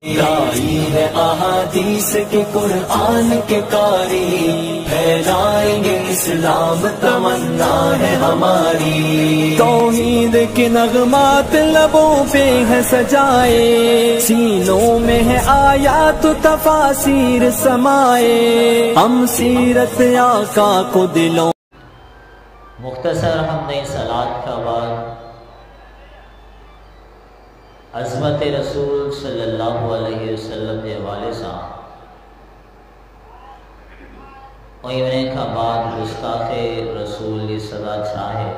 लाई है अहादीस के कुरआन के कारी, फैलाएंगे इस्लाम तमन्ना है हमारी। तौहीद के नगमात लबों पे है सजाए, सीनों में है आयात तफासीर समाए, हम सीरत आका को दिलों। मुख्तसर हमने सलात का बाद अज़मत रसूल सल्लल्लाहु अलैहि वसल्लम के हवाले से उन्हें का बाद गुस्ताखे रसूल की सदा चाहे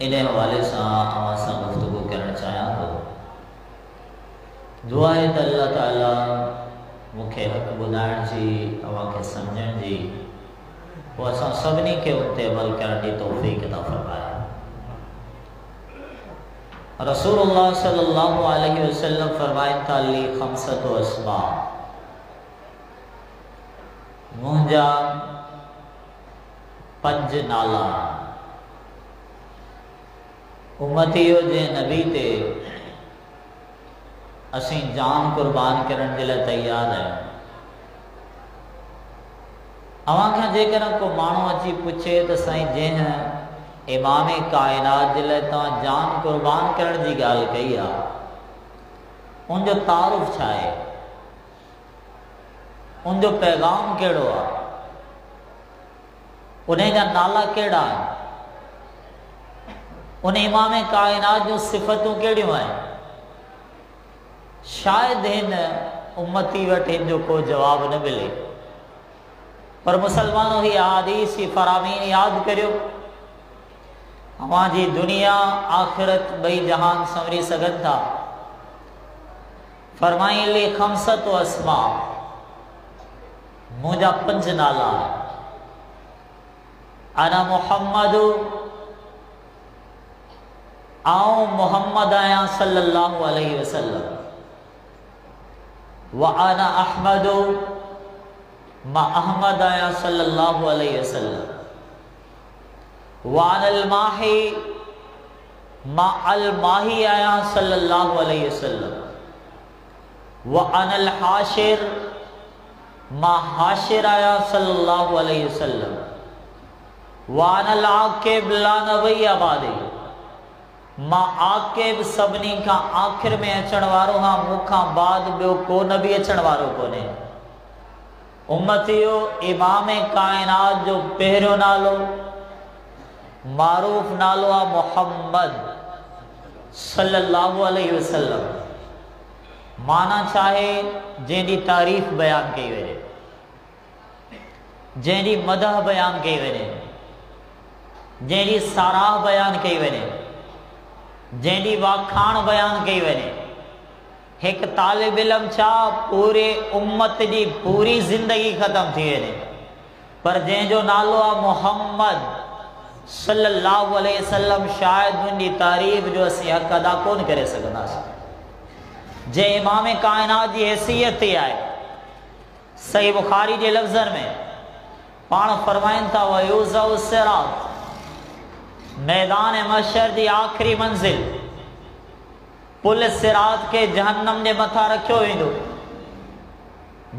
इन्हें हवाले से आवासा गुफ्तगू करना चाहा तो दुआ है त अल्लाह ताला मुखे हक बुधाइण जी अवांखे समझण जी वो असां सभिनी के उते अमल करण की तौफ़ीक़ अता फरमाए। रसूलुल्लाह सल्लल्लाहु अलैहि वसल्लम फरमाइन था ली खमसतु अस्मा, मुंहिंजा 5 नाला उम्मतियो जे नबी ते असीं जान कुर्बान करण जे लाइ तैयार आहियूं। अवां खां जेकर को माण्हू अची पुछे त साईं जंहिं इमाम कायनात जे लाइ तव्हां जान कुर्बान करण जी ॻाल्हि कई आहे, उनजो तारुफ़ छा आहे, उनजो पैगाम कहिड़ो आहे, उन जा नाला कहिड़ा आहिनि, उन इमाम कायनात जूं सिफ़तूं कहिड़ियूं आहिनि? शायदि हिन उम्मती वटि हिन जो को जवाब न मिले, पर मुसलमानों ही अहादीस ही फरामीन यादि करियो। हमारी दुनिया आखिरत बई जहान संवरी सघन था। फरमाई ले खमसत अस्मा, मुझा 5 नाला। अना मुहम्मदु, आऊं मुहम्मद आया सल्लल्लाहु अलैहि वसल्लम। व अना अहमदु, मा अहमद आया सल्लल्लाहु अलैहि वसल्लम। वानल माही, मा अल माही आया सल्लल्लाहु अलैहि वसल्लम। व अनल हाशिर, मा हाशिर आया सल्लल्लाहु अलैहि वसल्लम। वानल आकिब ला नबी आबादी, मा आकिब सभिनी का आखिर में अचण वारो हाँ, मूंखां बाद ॿियो को नबी अचण वारो कोन्हे। उम्मतियो इमाम कायनात जो पहिरियों नालो मारूफ नालो आ मुहम्मद सल्लल्लाहु अलैहि वसल्लम। माना चाहे जंहिंजी तारीफ़ बयान कई वञे, जंहिंजी मदह बयान कई वञे, जंहिंजी साराह बयान कई वञे, जंहिंजी वाखाण बयान कई वञे। एक तालिब इल्म छा पूरे उम्मत की पूरी जिंदगी खत्म थी वञे, पर जंहिंजो नालो आ मुहम्मद सल्लल्लाहु अलैहि वसल्लम, शायद उनकी तारीफ़ जो असीं हक़ अदा कोन करे सघंदासीं। जे इमाम कायनात की हैसियत ही आहे। सही बुखारी के लफ्ज़न में पाण फरमाइन था वयूज़उ सिरात, मैदान मशर की आखिरी मंजिल पुल सिरात के जहन्नम के मथा रखियो वेंदो।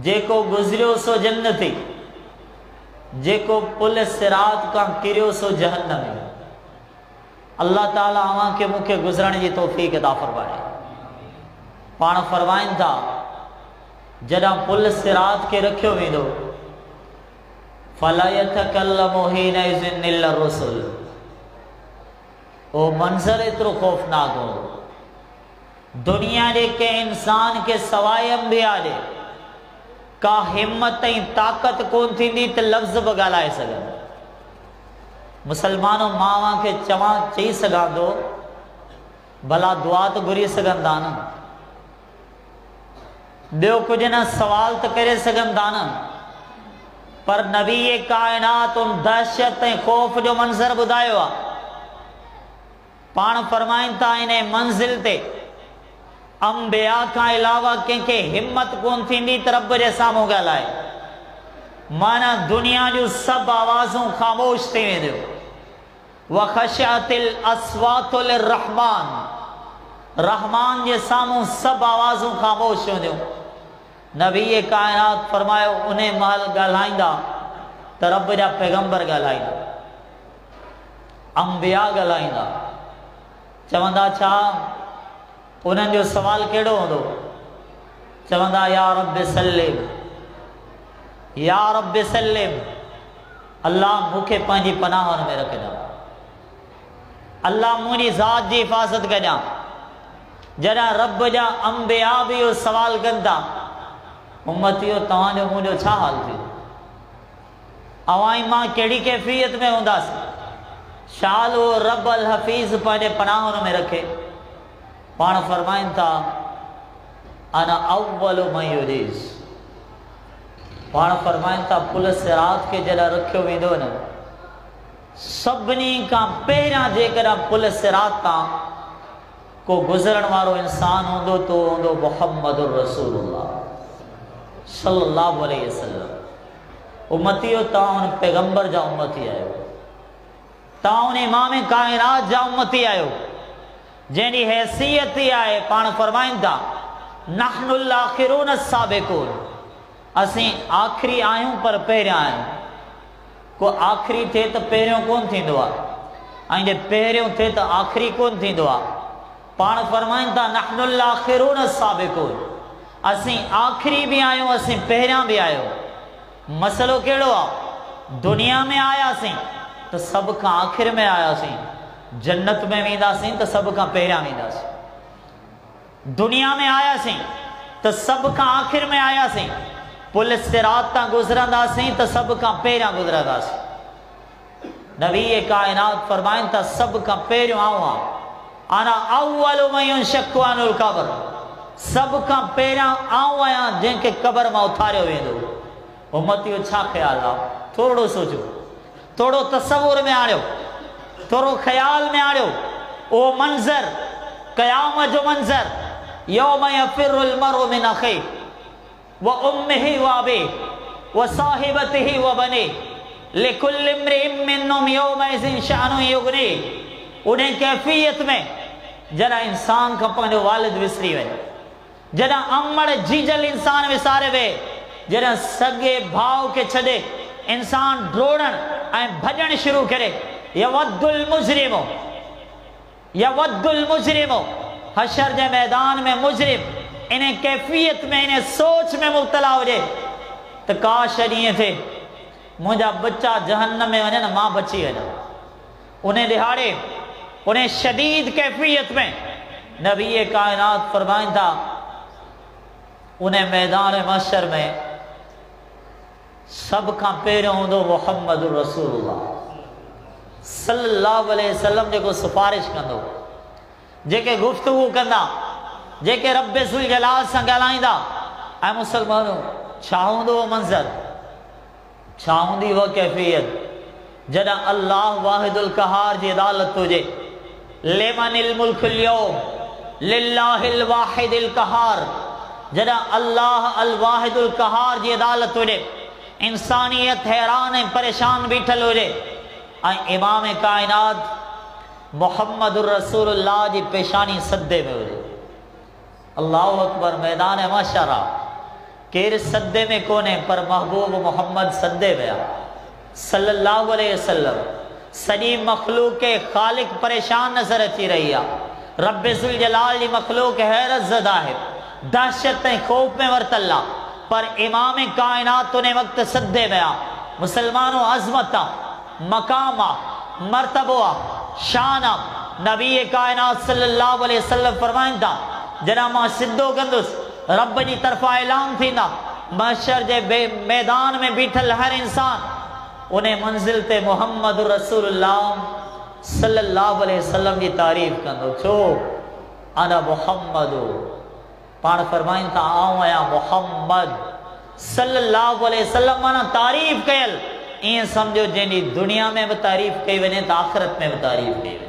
जेको गुज़रियो सो जन्नती, जेको पुल सिरात का किरियो सो जहन्नमी। अल्लाह ताला अवां के मुखे गुज़रण की तौफ़ीक़ अता फरमाए। पाण फरमाइन था जॾां पुल सिरात के रखियो वेंदो, फला यतकल्लमु हीना इज़िन इल्ला रुसूल। ओ मंज़र एतिरो खौफ़नाक हो, दुनिया के के इंसान के सवाइ अंबिया दे का हिम्मत ऐं ताक़त कोन थींदी त लफ़्ज़ बि ॻाल्हाए सघनि। मुसलमानों मां के चई सघां थो, भला दुआ तो घुरी सघनि था न, ॿियो कुझु न सवाल तो करे सघनि था न, पर नबी कायनात उन दहशत ऐं खौफ़ जो मंज़र ॿुधायो आहे। पाण फरमाइन था इन मंज़िल ते अंबिया का अलावा कंहिंखे हिम्मत कोन थींदी त रब जे साम्हूं ॻाल्हाए। माना दुनिया जूं सभु आवाज़ूं ख़ामोश थी वेंदियूं। व ख़शअतिल अस्वातु लिर्रहमान, रहमान जे सामूं सब आवाज़ूं ख़ामोश हूंदियूं। नबी कायनात फरमायो उन्हें महल ॻाल्हाईंदा त रब जा पैगंबर ॻाल्हाईंदा, अंबिया ॻाल्हाईंदा। चवंदा छा? उन्हनि जो सवाल कहिड़ो हूंदो? चवंदा या रब सल्लिम, या रब सल्लिम, अल्लाह मूंखे पंहिंजी पनाहनि में रखजां, अल्लाह मुंहिंजी ज़ात जी हिफ़ाज़त कजां। जॾहिं रब जा अंबिया बि इहो सवाल कनि था, उम्मतियो तव्हांजो मुंहिंजो छा हाल थियो? अवां मां कहिड़ी कैफ़ियत में हूंदासीं? शाल उहो रब अल हफ़ीज़ पंहिंजे पनाहनि में रखे। पाण फरमाइनि था अना अव्वलु मन युरीज़। पाण फरमाइनि था पुल सिरात खे जॾहिं रखियो वेंदो न, सभिनी खां पहिरियां जेकॾहिं पुल सिरात तां को गुज़रण वारो इंसान हूंदो तो हूंदो मुहम्मदुर रसूलुल्लाह सल्लल्लाहु अलैहि वसल्लम। उम्मतियो तव्हां उन पैगंबर जा उम्मती आहियो, तव्हां उन इमाम कायनात जा उम्मती आहियो जंहिंजी हैसियत ई आहे। पाण फरमाइनि था नहनुल आखिरून अस्साबिकून, असीं आख़िरी आहियूं पर पहिरियां आहियूं। को आख़िरी थिए त पहिरियों कोन थींदो आहे, ऐं जे पहिरियों थिए त आख़िरी कोन थींदो आहे। पाण फरमाइनि था नहनुल आखिरून अस्साबिकून, असीं आख़िरी बि आहियूं, असीं पहिरियां बि आहियूं। मसलो कहिड़ो आहे? दुनिया में आयासीं त सभ खां आख़िर में आयासीं, जन्नत में वेंदासीं त सभ खां पहिरियां वेंदासीं। दुनिया में आयासीं त सभ खां आख़िर में आयासीं, पुल सिरात तां गुज़रंदासीं त सभ खां पहिरियां गुज़रंदासीं। नबी कायनात फरमाइनि था सभ खां पहिरियों आऊं आहियां, अना अव्वलु मन युनशक्कु अनुल क़ब्र, सभ खां पहिरियां आऊं आहियां जंहिंखे क़ब्र मां उथारियो वेंदो। उम्मतियो छा ख़्याल आहे? थोरो सोचो, थोरो तसवुर में आणियो, थोरो ख़्याल में आणियो। उहो मंज़र, क़यामत जो मंज़र, यौम यफ़िरुल मरउ मिन अख़ीह व उम्मिही व अबीह व साहिबतिही व बनीह लिकुल्लि इम्रिइन मिन्हुम यौमइज़िन शअनुन युग़नीह। उन कैफ़ियत में जॾहिं इंसान खां पंहिंजो वालिद विसरी वञे, जॾहिं अमड़ जीजल इंसान विसारे वेह, जॾहिं सॻे भाउ खे छॾे इंसान डोड़ण ऐं भॼण शुरू करे, यवद्दुल मुजरिमु, यवद्दुल मुजरिमु, हशर जे मैदान में मुजरिम इन कैफ़ियत में, इन सोच में मुब्तला हुजे त काश ॾींहं थे मुंहिंजा बच्चा जहन्नम में वञनि, मां बची वञा। उन दिहाड़े उन शदीद कैफ़ियत में नबी कायनात फरमाइनि था उन मैदान महशर में सभ खां पहिरियों हूंदो मुहम्मदुर रसूलुल्लाह सल्लल्लाहु अलैहि वसल्लम, जेको सिफारिश कंदो, जेके गुफ़्तगू कंदा, जेके रब ज़ुल जलाल सां ॻाल्हाईंदा। ऐं मुसलमानों छा हूंदो उहो मंज़र, छा हूंदी उहा कैफ़ियत जॾहिं अल्लाह वाहिदुल क़हार जी अदालत हुजे। लिमनिल मुल्कुल यौम लिल्लाहिल वाहिदिल क़हार, जॾहिं अल्लाह अल वाहिदुल क़हार जी अदालत हुजे, इंसानियत हैरान ऐं परेशान बीठल हुजे, ऐं इमाम कायनात मुहम्मदुर रसूलुल्लाह जी पेशानी सदे में हुजे। अल्लाहु अकबर। मैदान महशर आहे, केरु सदे में कोन्हे पर महबूब मोहम्मद सदे में आहे सल्लल्लाहु अलैहि वसल्लम। सॼी मखलूक के ख़ालिक परेशान नज़र अची रही आहे। रब ज़ुल जलाल जी मखलूक हैरत ज़दा है, दहशत ऐं ख़ौफ में वरतल आहे, पर इमाम कायनात उन वक़्त सदे में आहे। मुसलमानों अज़मत आहे, मक़ाम आहे, मर्तबो आहे, शान आहे। नबी कायनात सल्लल्लाहु अलैहि वसल्लम फरमाइनि था जॾहिं मां सिद्धो कंदुसि, रब जी तरफ़ां ऐलान थींदा, महशर जे मैदान में बीठल हर इंसान उन मंज़िल ते मुहम्मद रसूलुल्लाह सल्लल्लाहु अलैहि वसल्लम जी तारीफ़ कंदो। छो? अना मुहम्मद, पाण फरमाइनि था आऊं आहियां मुहम्मद सल्लल्लाहु अलैहि वसल्लम, माना तारीफ़ कयल। ईअं सम्झो जंहिंजी दुनिया में भी तारीफ़ कई वञे त आख़िरत में भी तारीफ़ कई वञे,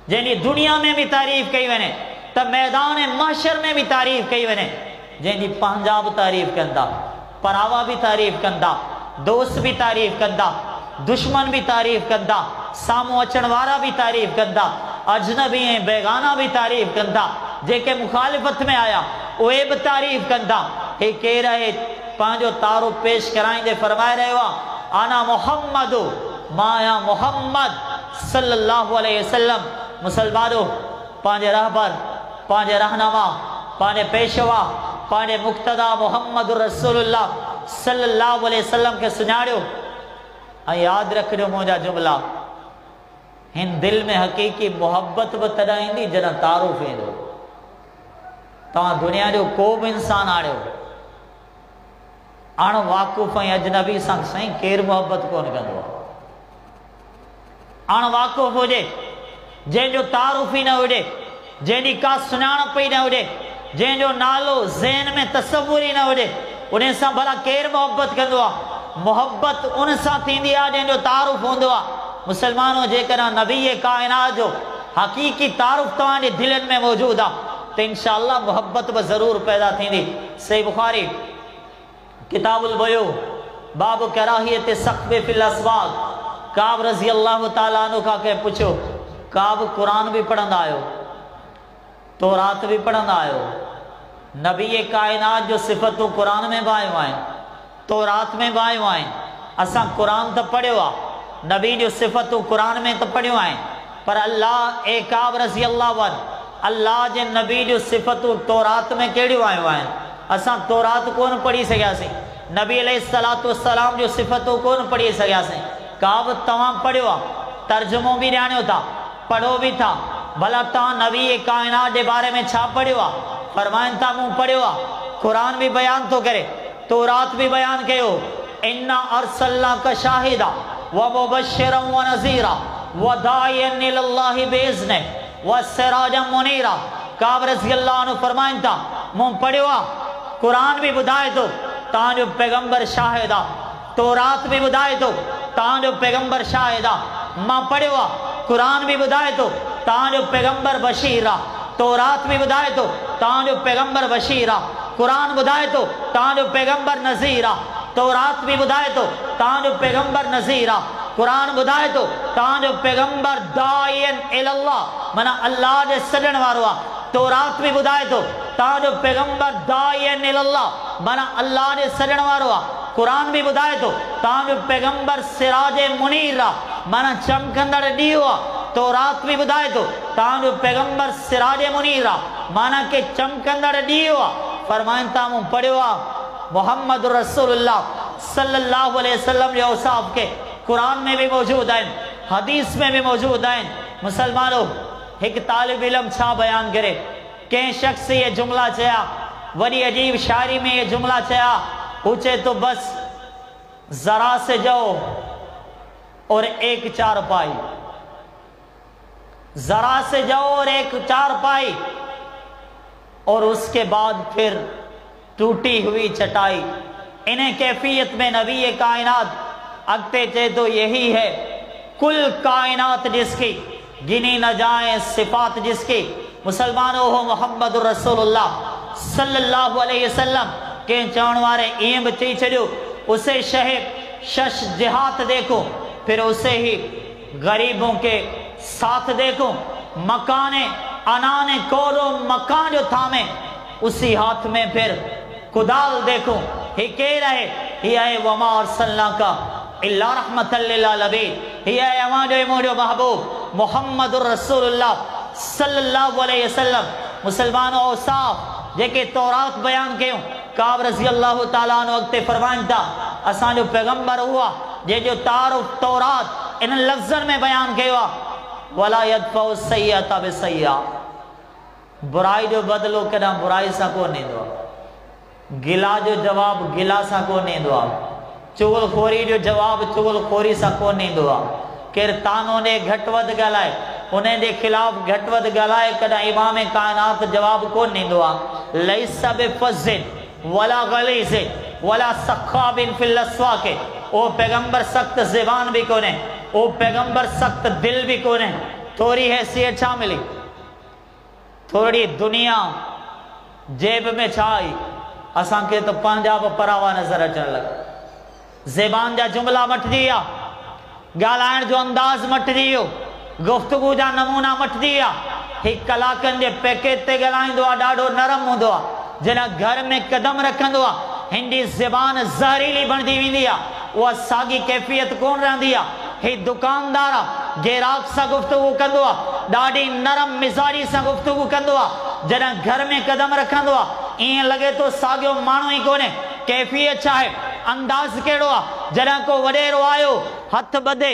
जंहिंजी दुनिया में भी तारीफ़ कई वञे त मैदान महशर में भी तारीफ़ कई वञे। जंहिंजी पंहिंजा बि तारीफ़ कंदा, परावा भी तारीफ़ कंदा, दोस्त भी तारीफ़ कंदा, दुश्मन भी तारीफ़ कंदा, साम्हूं अचण वारा भी तारीफ़ कंदा, अजनबी ऐं बेगाना भी तारीफ़ कंदा। जेके मुखालिफत में आया उहे भी तारीफ़ कंदा। हे केर है पांजो तारो पेश कराइंदे फरमाए रहियो आहे आना मोहम्मदो माया मोहम्मद सल्लल्लाहु अलैहि वसल्लम। मुसलमानो पांजे रहबर पांजे रहनुमा पांजे पेशवा पांजे मुक्तदा मोहम्मद रसूलुल्लाह सल्लल्लाहु अलैहि वसल्लम के सुञाणियो ऐं यादि रखिजो मुंहिंजा जुमला। हिन दिल में हकीकी मोहब्बत भी तॾहिं ईंदी जॾहिं तारुफ़ ईंदो। तव्हां दुनिया जो को बि इंसान आणियो अण वाक़ुफ़ ऐं अजनबी सां साईं केरु मोहब्बत कोन कंदो आहे। अण वाक़ुफ़ हुजे जंहिंजो तारुफ़ ई न हुजे जंहिंजी का सुञाणप ई न हुजे जंहिंजो नालो ज़हन में तसव्वुर ई न हुजे उन सां भला केरु मोहब्बत कंदो आहे। मोहब्बत उन सां थींदी आहे जंहिंजो तारुफ़ हूंदो आहे। मुसलमानों जेकॾहिं नबी काइनात जो हक़ीक़ी तारुफ़ तव्हांजे दिलनि में मौजूदु आहे त इंशाअल्लाह मोहब्बत भी ज़रूर पैदा थींदी। सही बुखारी किताबुल बयो बाब कराहियत सख्ब फिल अस्वाक। काब रज़ी अल्लाह ताला अन्हु खां कंहिं पुछियो काब कुरान भी पढ़ंदा आहियो तौरात भी पढ़ंदा आहियो नबी काइनात जो सिफ़तूं कुरान में भी आयूं आहिनि तौरात में भी आयूं आहिनि। असां कुरान त पढ़ियो आहे नबी जो सिफ़तूं कुरान में तो पढ़ियो आहिनि पर अल्लाह ए काब रज़ी अल्लाह वन अल्लाह जे नबी जो सिफ़तूं तौरात में कहिड़ियूं आयूं आहिनि। असां तौरात कोन पढ़ी सघियासीं नबी अलैहिस्सलातु वस्सलाम जो सिफ़तूं कोन पढ़ी सघियासीं। काब तव्हां पढ़ियो आहे तर्जुमो भी ॼाणियो था पढ़ो भी था भला तव्हां नबी काइनात जे बारे में छा पढ़ियो आहे। फरमाइनि था मूं पढ़ियो आहे कुरान भी बयान थो करे तौरात भी बयान कयो इन्ना अरसलनाका शाहिदा व मुबश्शिरन व नज़ीरा व दाइयन इलल्लाहि बिइज़्निहि व सिराजन मुनीरा। काब रज़ी अल्लाह अन्हु फरमाइनि था मूं पढ़ियो आहे कुरान भी ॿुधाए थो तव्हांजो पैगंबर शाहिद आहे तौरात भी ॿुधाए थो तव्हांजो पैगंबर शाहिद आहे। मां पढ़ियो आहे कुरान भी ॿुधाए थो तव्हांजो पैगंबर बशीर आहे तौरात भी ॿुधाए थो तव्हांजो पैगंबर बशीर आहे कुरान ॿुधाए थो तव्हांजो पैगंबर नज़ीर आहे तौरात भी ॿुधाए थो तव्हांजो पैगंबर नज़ीर आहे कुरान ॿुधाए थो तव्हांजो पैगंबर दाइयन इलल्लाह माना अल्लाह जे सॾण वारो आहे तौरात भी ॿुधाए थो तव्हांजो पैगंबर दाइयन इलल्लाह माना अल्लाह जे सॾण वारो आहे कुरान भी ॿुधाए थो तव्हांजो पैगंबर सिराज मुनीर आहे माना चमकंदड़ ॾीओ आहे तौरात भी ॿुधाए थो तव्हांजो पैगंबर सिराज मुनीर आहे माना के चमकंदड़ ॾीओ आहे। फरमाइनि था मूं पढ़ियो आहे मोहम्मद रसूलुल्लाह सल्लल्लाहु अलैहि वसल्लम जो औसाफ के कुरान में भी मौजूद आहिनि हदीस में भी मौजूद आहिनि। मुसलमानों एक तालिब इल्म छा बयान करे कंहिं शख्स ये जुमला चया वरी अजीब शायरी में ये जुमला चया पूछे तो बस जरा से जाओ और एक चारपाई जरा से जाओ और एक चारपाई और उसके बाद फिर टूटी हुई चटाई। इन्हें कैफियत में नबी कायनात अगते चे तो यही है कुल कायनात जिसकी गिनी न जाए सिफात जिसकी। मुसलमानों हो मोहम्मद रसूलुल्लाह सल्लल्लाहु अलैहि वसल्लम के चवण वारे ईअं बि चई छॾियो उसे शहे शश जिहात देखो फिर उसे ही गरीबों के साथ देखो मकाने अनाने कोरो मकान जो थामे उसी हाथ में फिर कुदाल देखो। ही कह रहे ही है वमा अरसलनाका इल्ला रहमतल लिल आलमीन ही है हमारे मोरो महबूब मोहम्मद रसूलुल्लाह सल्लल्लाहु अलैहि वसल्लम। मुसलमानों औसाफ जेके तौरात बयान कयूं काब रज़ी अल्लाह ताला अन्हु अॻिते फरमाइनि था असांजो पैगंबर हुआ जंहिंजो तारुफ़ तौरात इन लफ़्ज़नि में बयान कयो आहे वला यदफ़उ सय्यअत बिसय्या बुराई जो बदिलो कॾहिं बुराई सां कोन ईंदो आहे गिला जो जवाबु गिला सां कोन ईंदो आहे चुगलखोरी जो जवाबु चुगलखोरी सां कोन ईंदो आहे। केरु तानो ने घटि वधि ॻाल्हाए उन जे ख़िलाफ़ घटि वधि ॻाल्हाए कॾहिं इमाम काइनात जवाबु कोन ॾींदो आहे। लैस बिफ़ज़्ज़िन वला गलीज़िन वला सख़ाबिन फिल अस्वाक़ ओ पैगंबर सख्त ज़बान भी कोन्हे ओ पैगंबर सख्त दिल भी कोन्हे। थोड़ी हैसियत छा मिली थोड़ी दुनिया जेब में छा आई असांखे तो पंहिंजा बि परावा नज़र अचण लॻा ज़बान जा जुमला मटिजी विया ॻाल्हाइण जो अंदाज़ मटिजी वियो गुफ्तगू जा नमूना मटिजी विया हिकु कलाकनि जे पैकेज ते ॻाल्हाईंदो आहे, ॾाढो नरम हूंदो आहे। जॾहिं घर में कदम रखंदो आहे, हिंदी ज़बान ज़हरीली बणिजी वेंदी आहे, उहा साॻी कैफ़ियत कोन रहंदी आहे। ही दुकानदार आहे, ग्राहक सां गुफ़्तगू कंदो आहे, ॾाढी नरम मिज़ाजी सां गुफ़्तगू कंदो आहे। जॾहिं घर में कदम रखंदो आहे, ईअं लॻे थो साॻियो माण्हू ई कोन्हे। कैफ़ियत छा आहे, अंदाज़ कहिड़ो आहे। जॾहिं को वॾेरो आयो, हथ ॿधे,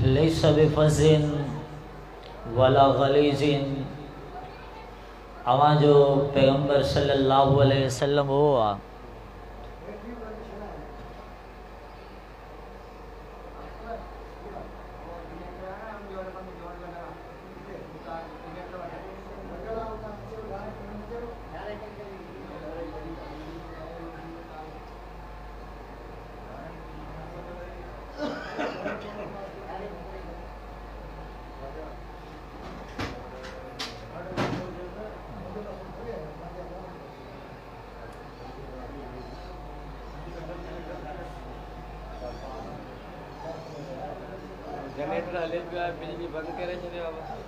लैसा बिफज़िन वला गलीज़िन। अवां जो पैगंबर सल्लल्लाहु अलैहि वसल्लम हो आ जनरेटर हले पियो आहे, बिजली बंदि करे छॾियो आहे बसि।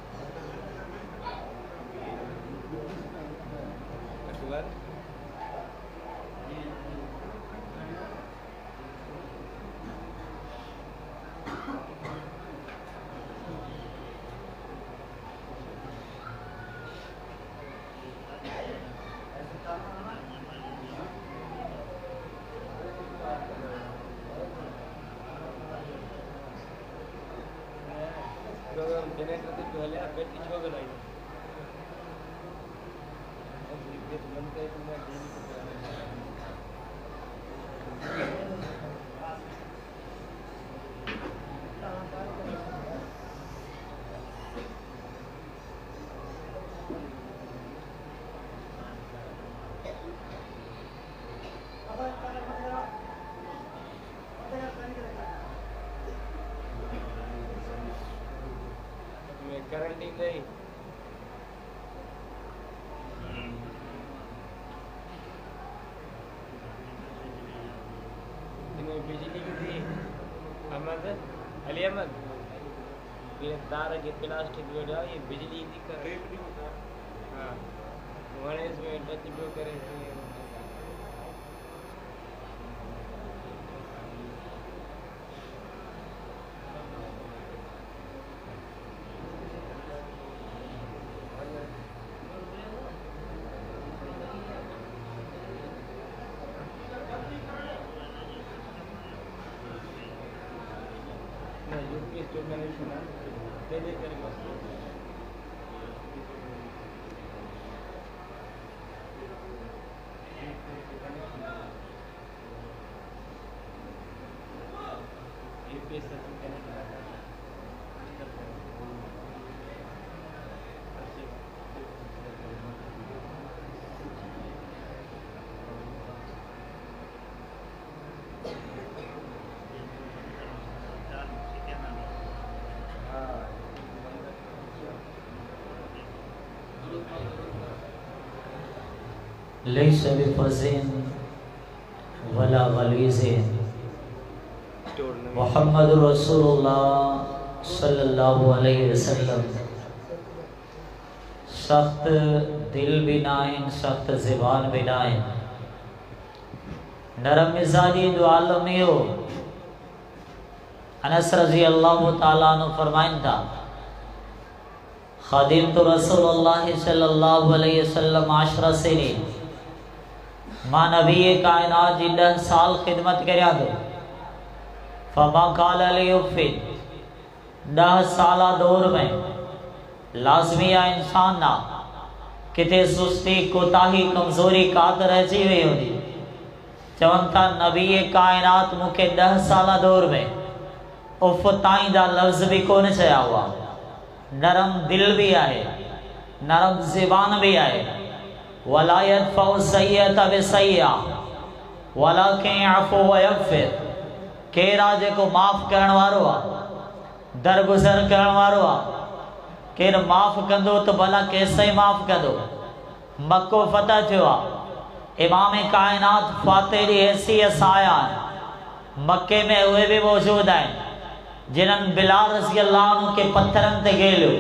जनरेटर ते पियो हले आहे, बैटरी छो ॻाल्हाई बंदि करे करंट ही नहीं इनमें बिजली की थी अहमद अली अहमद ये तार के प्लास्टिक वेड़ा ये बिजली की कर हाँ वने इसमें टच जो करे लैस बिफज़िन वला गलीज़िन मुहम्मद रसूलुल्लाह सल्लल्लाहु अलैहि वसल्लम सख्त दिल भी नाइन सख्त ज़बान भी नाइन नरम मिजाजी दो आलमी हो। अनस रज़ी अल्लाह ताला अन्हु फरमाइन था खादिम तो रसूलुल्लाह सल्लल्लाहु अलैहि वसल्लम 10 सनीन मां नबी कायनात जी 10 साल खिदमत करिया दो फमा काल अलियुफिन 10 साला दौर में लाजमी आ इंसान ना किथे सुस्ती कोताही कमजोरी कात रही हुई होती चवन था नबी कायनात मुखे 10 साला दौर में उफ ताई दा लफ्ज भी कोन चया हुआ नरम दिल भी आए नरम ज़बान भी आए वलायत फौसैयत बिसैया वलाकिन यअफु व यगफिर केरा जेको माफ करण वारो आ दरगुजर करण वारो आ केर माफ कंदो तो भला कैसे माफ कंदो। मक्को फतह थियो आ इमाम कायनात फातिह जी हैसियत सां आया मक्के में उहे भी मौजूद आहिनि जिन्हनि बिलाल रज़ी अल्लाह अन्हु के पत्थरन ते गेलियो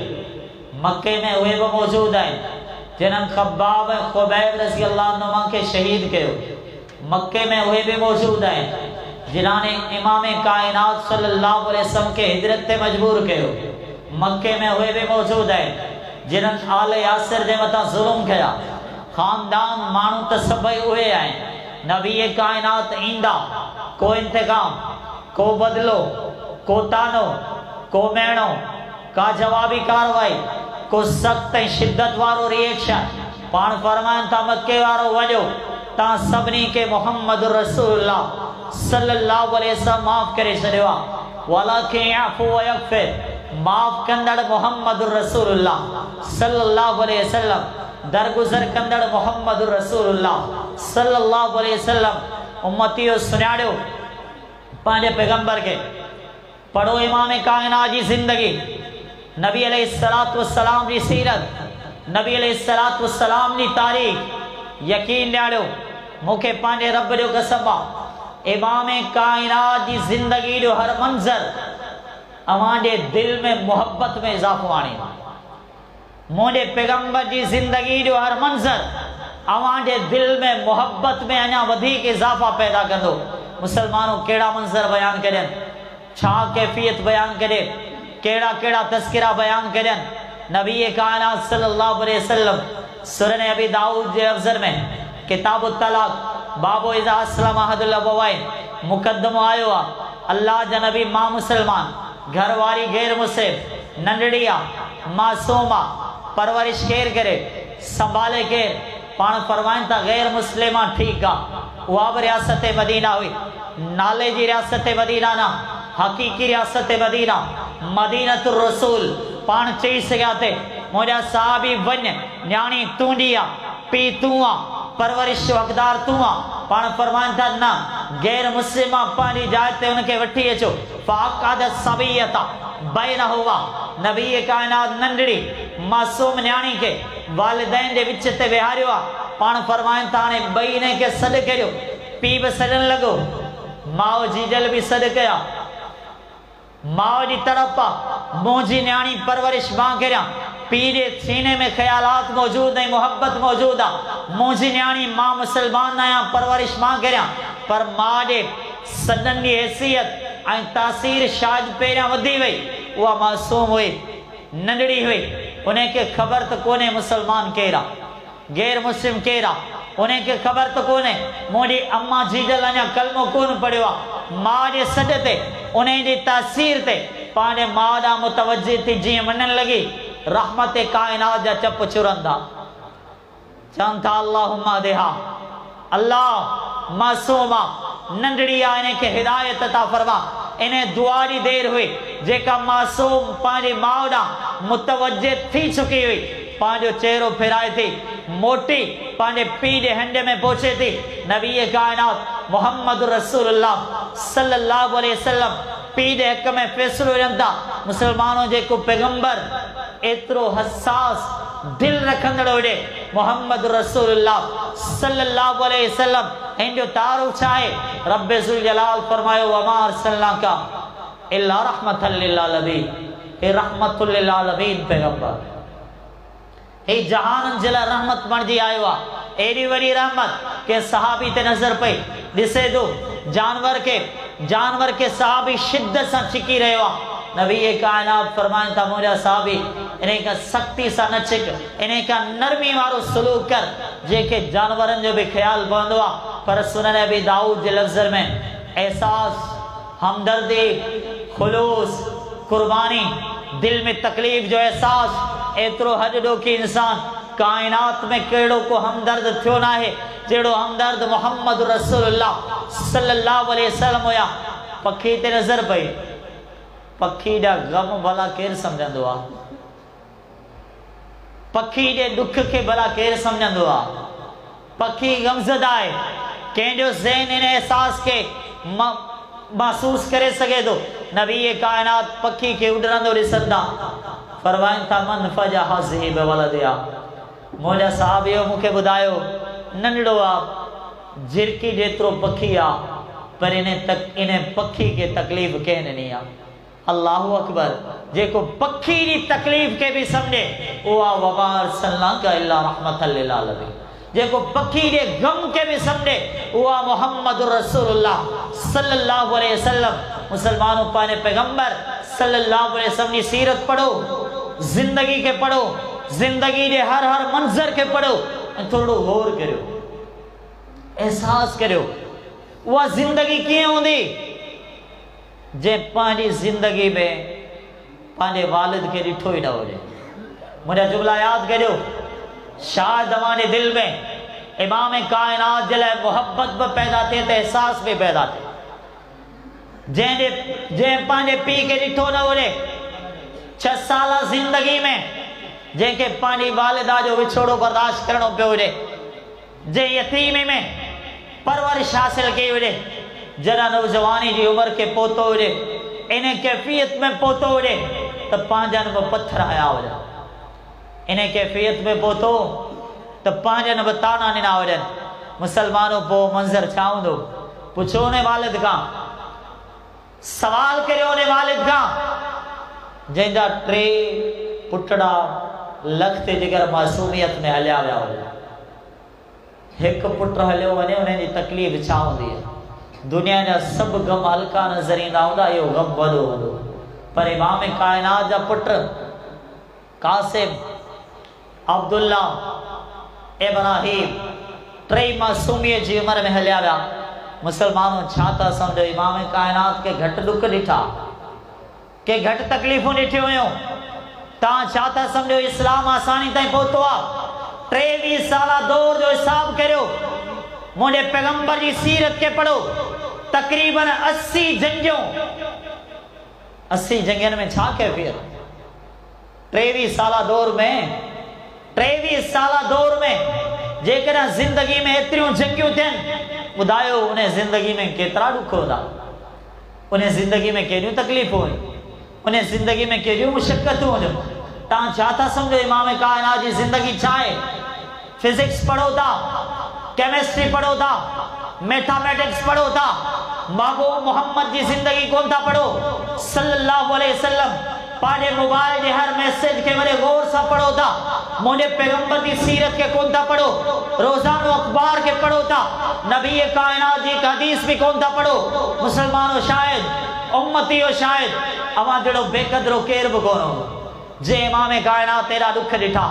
मक्के में उहे भी मौजूद आहिनि जिन्हनि खब्बाब खुबैब रज़ी अल्लाह अन्हुमा के शहीद कयो मक्के में उहे भी मौजूद आहिनि जिन्हां ने इमाम कायनात सल्लल्लाहु अलैहि वसल्लम के हिजरत ते मजबूर कयो मक्के में उहे भी मौजूद आहिनि जिन्हनि आले यासिर जे मथां ज़ुल्म कया खानदान माण्हू त सभई उहे आहिनि नबी कायनात ईंदा को इंतकाम को बदलो को तानो को मैणो का जवाबी कार्रवाई को सख्त शिद्दत वारो रिएक्शन पान फरमान था मक्के वारो वजो ता सबनी के मोहम्मद रसूलुल्लाह सल्लल्लाहु अलैहि वसल्लम माफ करे छड़ियो वलाकिन यअफु व यगफिर माफ कंदड़ मोहम्मद रसूलुल्लाह सल्लल्लाहु अलैहि वसल्लम दरगुजर कंदड़ मोहम्मद रसूलुल्लाह सल्लल्लाहु अलैहि वसल्लम उम्मतियो सुनाड़ियो पांजे पैगंबर के पढ़ो इमाम कायनात जी जिंदगी नबी अलैहिस्सलातु वस्सलाम जी सीरत नबी अलैहिस्सलातु वस्सलाम जी तारीख यकीन ॾियारियो मूंखे पंहिंजे रब जो कसम आहे इमाम कायनात जी जिंदगी जो हर मंज़र अवांजे दिल में मोहब्बत में इजाफो आणे मुझे पैगंबर जी जिंदगी जो हर मंज़र अवांजे दिल में मोहब्बत में अञा वधीक इजाफा पैदा कंदो। मुसलमानों केड़ा मंज़र बयान करें छा कैफियत बयान करे केड़ा केड़ा तस्किरा बयान करें नबी कायनात सल्लल्लाहु अलैहि वसल्लम सुरन अबी दाऊद जे अफजर में किताब तलाक बाबो इज़ा अस्लम अहदुल अबवैन मुकद्दमो आयो आ अल्लाह जा नबी मां मुसलमान घरवारी गैर मुस्लिम नंढड़िया मासूमा परवरिश केर करे संभाले केर पान फरमाइन था गैर मुस्लिमा ठीक आ उहा भी रियासत मदीना हुई नाले जी रियासत मदीना ना हकीकी रियासत मदीना मदीनतुर रसूल पान चई सघिया थे मुझा साहबी वन न्याणी तूंडी आ पी तू आ परवरिश हकदार तू आ पाण फरमान था ना गैर मुस्लिम पानी जाते उनके वठी अचो फाकाद सबियता बैन हुआ नबी कायनात नंढड़ी मासूम न्याणी के वालिदैन दे विच ते विहारियो पाण फरमान था ने बई ने के सद करियो पी भी सडन लगो माओ जीजल भी सद कया माओ जी तरफ मोजी न्याणी परवरिश मां करिया पी दे सीने में ख्यालात मौजूद है मोहब्बत मौजूद है मोजी न्याणी मां मुसलमान आया परवरिश मां करिया पर मां दे सदन की हैसियत ऐं तासीर शायद पहिरियां वधी वई उहा मासूम हुई नंढड़ी हुई उनखे ख़बर त कोन्हे मुसलमान केरा गैर मुस्लिम केरा उनखे ख़बर त कोन्हे मुंहिंजी अम्मा जीजल अञा कलमो कोन पढ़ियो आहे मां जे सॾ ते उन जी तासीर ते पंहिंजे मां ॾांहुं मुतवजी थी जीअं वञण लॻी रहमत काइनात जा चप चुरंदा चवनि था अल्लाहुम्मा देहा अल्लाह मासूम आहे नंढड़ी आहे इनखे हिदायत था फरमा इन दुआ जी देर हुई जेका मासूम पंहिंजी माउ ॾांहुं मुतवजे थी चुकी हुई पंहिंजो चेहरो फिराए थी मोटी पंहिंजे पीउ जे हंड में पहुचे थी नबी कायनात मोहम्मद रसूलुल्लाह सल्लल्लाहु अलैहि वसल्लम पीउ जे हक़ में फ़ैसिलो ॾियनि था मुसलमानों जेको पैगंबर एतिरो हसास दिल रखंदड़ हुजे मोहम्मद रसूलुल्लाह सल्लल्लाहु अलैहि वसल्लम इन जो तारुफ छा आहे रब्बे ज़ुल जलाल फरमायो वमा अरसलनाका इल्ला रहमतल लिल आलमीन हे रहमतुल लिल आलमीन पैगंबर हे जहानन जे लाइ रहमत बणिजी आयो आहे एडी वॾी रहमत के सहाबी ते नज़र पई ॾिसे थो जानवर के सहाबी शिद्दत सां छिकी रहियो आहे नबी कायनात फरमाइनि था मुंहिंजा सहाबी इन खां सख़्ती सां न छिक इन खां नरमी वारो सलूक कर जेके जानवरनि जो बि ख़्यालु पवंदो आहे पर सुनन अबी दाऊद जे लफ़्ज़ में एहसास हमदर्दी खुलूस कुर्बानी दिल में तकलीफ़ जो एहसास एतिरो हद ॾोखी इंसान कायनात में कहिड़ो को हमदर्द थियो न आहे जहिड़ो हमदर्द मोहम्मद रसूलुल्लाह सल्लल्लाहु अलैहि वसल्लम हुया पखी ते नज़र पई पखी जा गम भला केर समझंदो आहे पखी जे दुख के भला केर समझंदो आहे पखी गमज़दा आहे कंहिंजो ज़हन इन एहसास के महसूस करे सके थो नबी कायनात पखी के उड़ंदो ॾिसंदा फरमाइनि था मन फजा हाज़िही बिवलदिहा मुंहिंजा साहबियो मूंखे ॿुधायो नंढड़ो आहे झिरकी जेतिरो पखी आहे पर इन पखी के तकलीफ़ कंहिं ॾिनी आहे अल्लाहु अकबर जेको पखी जी तकलीफ़ के भी समझे उहा वमा अरसलनाका इल्ला रहमतल लिल आलमीन जेको पखी जे गम के भी समझे उहा मोहम्मद रसूलुल्लाह सल्लल्लाहु अलैहि वसल्लम मुसलमानों पाने पैगंबर सल्लल्लाहु अलैहि वसल्लम की सीरत पढ़ो जिंदगी के पढ़ो जिंदगी के हर मंजर के पढ़ो थोड़ो गौर करो एहसास करो वह जिंदगी किए होंदी जे पांजी जिंदगी में पांजे वालिद के ॾिठो ही न हो मुझे जुमला याद करो शायद हमारे दिल में इमाम कायनात जल मोहब्बत भी पैदा थे तो एहसास भी पैदा थे जे पांजे पी के ॾिठो न हो 6 साल जिंदगी में जैके पांजी वालिदा जो विछोड़ो बर्दाश्त करणो पियो हुजे जे यतीमी में परवरिश हासिल की हुजे जरा नौजवानी की उम्र के पोतो हुजे इन कैफियत में पोतो हुजे तो पांजन में पत्थर आया हुजे इन कैफियत में पोतो तो पांजन में ताना निना हुजे मुसलमानों पो मंजर छा हूंदो पुछो ने वालिद का सवाल करियो ने वालिद का जंहिंजा 3 पुटड़ा लख ते जिगर मासूमियत में हलिया विया हुजे एक पुट हलियो वने उन जी तकलीफ़ छा हूंदी है दुनिया जा सब गम हल्का नजर ईंदा हूंदा इहो गम वॾो हूंदो पर इमाम कायनात जा पुट कासिम अब्दुल्ला इब्राहिम 3 मासूमियत जी उम्र में हलिया विया मुसलमानों छा था समझो इमाम कायनात के घट दुख ॾिठा के घट तकलीफ़ूं ॾिठियूं हुयूं तव्हां छा था समझो इस्लाम आसानी ताईं पहुतो आहे 23 साल दौर जो हिसाब करियो मुझे पैगंबर की सीरत के पढ़ो तकरीबन 80 जंगियों 80 जंगियन में छा कैफियत 23 साल दौर में जेकर जिंदगी में एतिरियूं जंगियूं थियन ॿुधायो उन ज़िंदगी में केतिरा ॾुख हूंदा, उन ज़िंदगी में कहिड़ियूं तकलीफ़ूं हुयूं, उन ज़िंदगी में कहिड़ियूं मुशक़तूं हुयूं। तव्हां छा था सम्झो इमाम कायनात जी ज़िंदगी छा आहे? फिजिक्स पढ़ो था, केमिस्ट्री पढ़ो था, मैथमेटिक्स पढ़ो था, महबूब मोहम्मद जी ज़िंदगी कोन था पढ़ो सल्लल्लाहु अलैहि वसल्लम। पंहिंजे मोबाइल जे हर मैसेज के वॾे गौर सां पढ़ो था, मुंहिंजे पैगंबर जी सीरत के कोन था पढ़ो, रोज़ानो अखबार के पढ़ो था, नबी कायनात जी हदीस भी कोन था पढ़ो। मुसलमानो शायद उम्मतियो शायद अवां जहिड़ो बेक़दरो केर बि कोन हो जे इमाम कायनात एॾा ॾुख ॾिठा,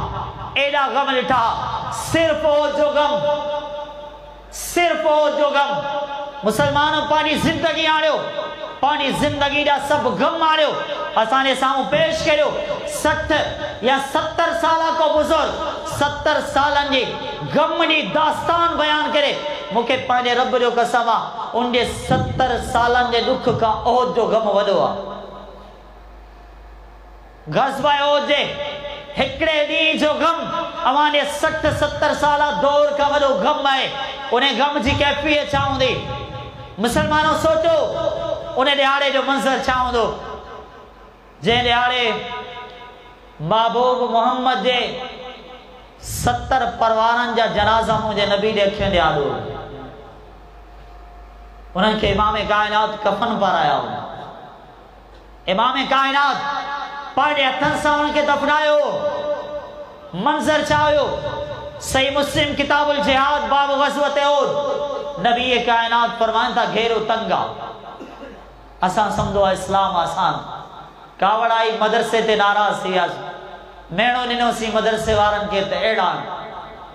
एॾा गम ॾिठा। सिर्फ़ ओ जो गम, सिर्फ़ ओ जो गम। मुसलमानो पंहिंजी ज़िंदगी आणियो, पंहिंजी ज़िंदगी जा सभु गम आणियो, असांजे साम्हूं पेश करियो। 60 या 70 साल को बुज़ुर्ग 70 सालनि जी गम जी दास्तान बयान करे, मूंखे पंहिंजे रब जो कसम आहे उन जे 70 सालनि जे ॾुख खां ओहद जो गम वॾो आहे। ग़ज़वा ओहद जे हिकिड़े ॾींहं जो गम अवां जे 60-70 साल दौर खां वॾो गम आहे। उन गम जी कैफ़ियत छा हूंदी? मुसलमानो सोचो उन ॾियारे जो मंज़र छा हूंदो जंहिं ॾियारे महबूब मोहम्मद जे 70 परवारनि जा जनाज़ा मुंहिंजे नबी ॾे अखियुनि ॾे आॾो। उन्हनि खे इमाम कायनात कफ़न पाराया हुआ। इमाम कायनात पंहिंजे हथनि सां उन्हनि खे दफ़नायो। मंज़र छा हुयो? सही मुस्लिम किताबुल जिहाद बाब ग़ज़वत ओहद नबी कायनात फरमाइनि था घेरो तंग आहे। असां सम्झो आहे इस्लाम आसान, कावड़ाई मदरसे ते नाराज़ थी वियासीं, मेणो ॾिनोसीं मदरसे वारनि खे त अहिड़ा आहिनि।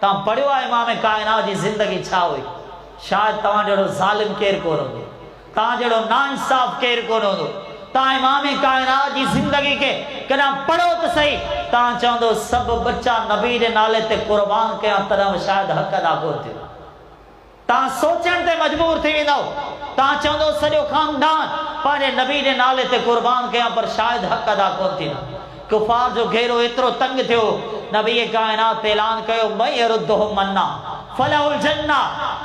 तव्हां पढ़ियो आहे इमाम कायनात जी ज़िंदगी छा हुई? शायदि तव्हां जहिड़ो ज़ालिम केरु कोन हूंदो, तव्हां जहिड़ो नाइंसाफ़ केरु कोन हूंदो। तव्हां इमाम कायनात जी ज़िंदगी खे कॾहिं पढ़ो त सही, तव्हां चवंदो सभु बच्चा नबी जे नाले ते क़ुर्बान कया, तॾहिं शायदि हक़ अदा कोन थियो। तव्हां सोचण ते मजबूर थी वेंदो, तव्हां चवंदो सॼो ख़ानदान पंहिंजे नबी जे नाले ते क़ुर्बान कया, पर शायदि हक़ अदा कोन थींदो। कुफार जो घेरो एतिरो तंग थियो, नबी कायनात ऐलान कयो मई यरुद्दुहु मन्ना फलहुल जन्ना।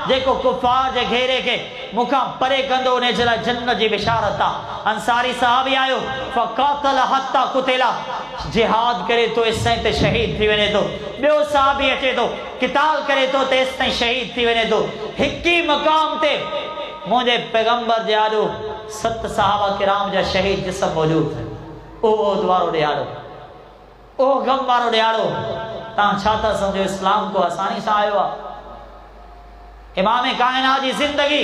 जेको कुफार जे घेरे खे मूंखां परे कंदो उन जे लाइ जन्नत जी बिशारत आहे। अंसारी साहबी आयो फ़क़ातल हत्ता कुतिला, जिहाद करे तो एसिताईं ते शहीद थी वञे थो। ॿियो साहबी अचे थो क़िताल करे थो त एसिताईं शहीद थी वञे थो। हिकु ई मक़ाम ते मुंहिंजे पैगंबर जे आॾो 7 सहाबा किराम जा शहीद जिस्म मौजूद थे। ओ द्वारो ॾियारो, ओ गम वारो ॾियारो। तव्हां छा था सम्झो इस्लाम को आसानी सां आयो आहे? इमाम कायनात जी ज़िंदगी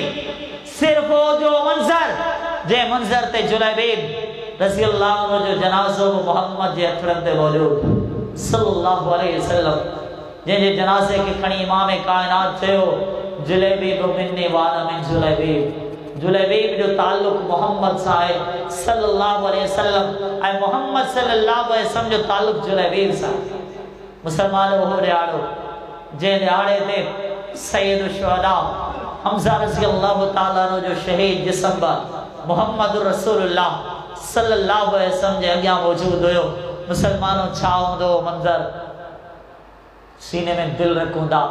सिर्फ़ ओ जो मंज़र, जे मंज़र ते जुलैबीब रज़ी अल्लाह अन्हु जो जनाज़ो मोहम्मद जे हथड़नि ते मौजूद सल्लल्लाहु अलैहि वसल्लम, जंहिंजे जनाज़े खे खणी इमाम कायनात चयो जुलैबीब मिन्नी वाना मिन जुलैबीब। जुलैबीब जो ताल्लुक मोहम्मद सां आहे सल्लल्लाहु अलैहि वसल्लम, ऐं मोहम्मद सल्लल्लाहु अलैहि वसल्लम जो ताल्लुक जुलैबीब सां। मुसलमान उहो ॾियारो जंहिं ॾियारे ते सैयद शुहदा हमज़ा रज़ी अल्लाह ताला अन्हु जो शहीद जिस्म मोहम्मद रसूलुल्लाह सल्लल्लाहु अलैहि वसल्लम जे अॻियां मौजूद हुयो। मुसलमानों छा हूंदो मंज़र? सीने में दिल रखूं था,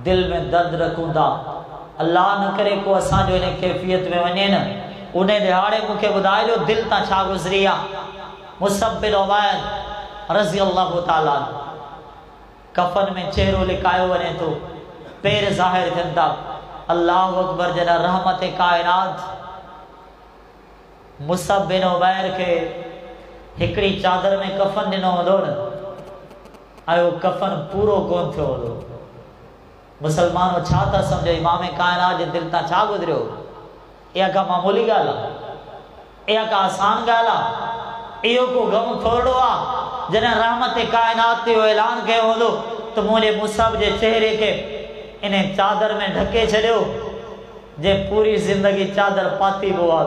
दिल में दर्द रखूं था। अल्लाह न करे को असांजो इन कैफ़ियत में वञे न, उन ॾियारे मूंखे ॿुधाइजो दिल तां छा गुज़री आहे। मुसअब बिन उमैर रज़ी अल्लाह ताला कफ़न में चेहरो लिकायो वञे थो, पेर ज़ाहिर थियनि था। अल्लाह अकबर। जॾहिं रहमत कायनात मुसअब बिन उमैर खे हिकिड़ी चादर में कफ़न ॾिनो हूंदो न, ऐं उहो कफ़न पूरो कोन थियो हूंदो। मुसलमानों छा था सम्झो इमाम कायनात जे दिल तां छा गुज़रियो? इहा का मामूली ॻाल्हि आहे? इहा का आसान ॻाल्हि आहे? इहो को गम थोरो आहे? जॾहिं रहमत कायनात ते ऐलान कयो हूंदो त मुंहिंजे मुसअब जे चेहरे खे इन चादर में ढके छॾियो, जे पूरी ज़िंदगी चादर पाती बि हुआ।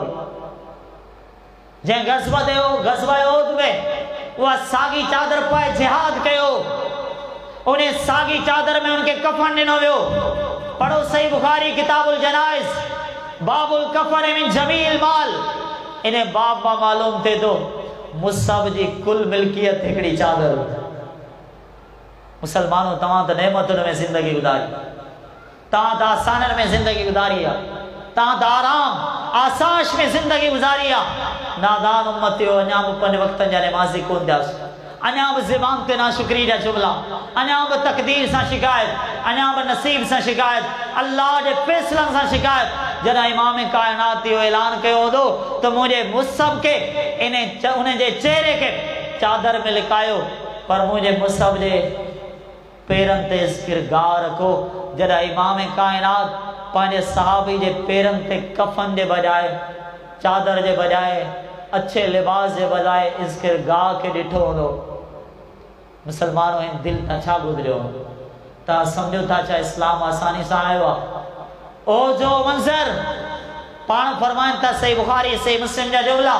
जंहिं ग़ज़वा ओहद में उहा साॻी चादर पाए जिहाद कयो, उन साॻी चादर में उनखे कफ़न ॾिनो वियो। पढ़ो सही बुखारी किताबुल जनाइज़ बाबुल कफ़न मिन जमील माल। इन बाब मां मालूम थिए थो मुसअब जी कुल मिल्कियत हिकिड़ी चादर। मुसलमानों तव्हां त नेमतुनि में ज़िंदगी गुज़ारी, तव्हां त आसाननि में ज़िंदगी गुज़ारी आहे, तव्हां त आराम आसाश में ज़िंदगी गुज़ारी आहे। नादान उम्मतियो अञा बि 5 वक़्तनि जा नमाज़ी कोन थियासीं, अञा बि ज़बान ते नाशुक्री जा जुमला, अञा बि तक़दीर सां शिकायत, अञा बि नसीब सां शिकायत, अल्लाह जे फ़ैसिलनि सां शिकायत। जॾहिं इमाम कायनात इहो ऐलान कयो हूंदो त मुंहिंजे मुसहब खे उन जे चेहरे खे चादर में लिकायो, पर मुंहिंजे मुसहब जे पेरनि ते गिरगाह रखो। जॾहिं इमाम कायनात पंहिंजे सहाबी जे पेरनि ते कफन जे बजाए, चादर जे बजाए, अच्छे लिबास जे बजाए इस गिरगाह खे ॾिठो हूंदो, मुसलमानों हिन दिल तां छा गुज़रियो? तव्हां सम्झो था छा इस्लाम आसानी सां आयो आहे? ओ जो मंज़र पाण फरमाइनि था, सही बुखारी सही मुस्लिम जा जुमला,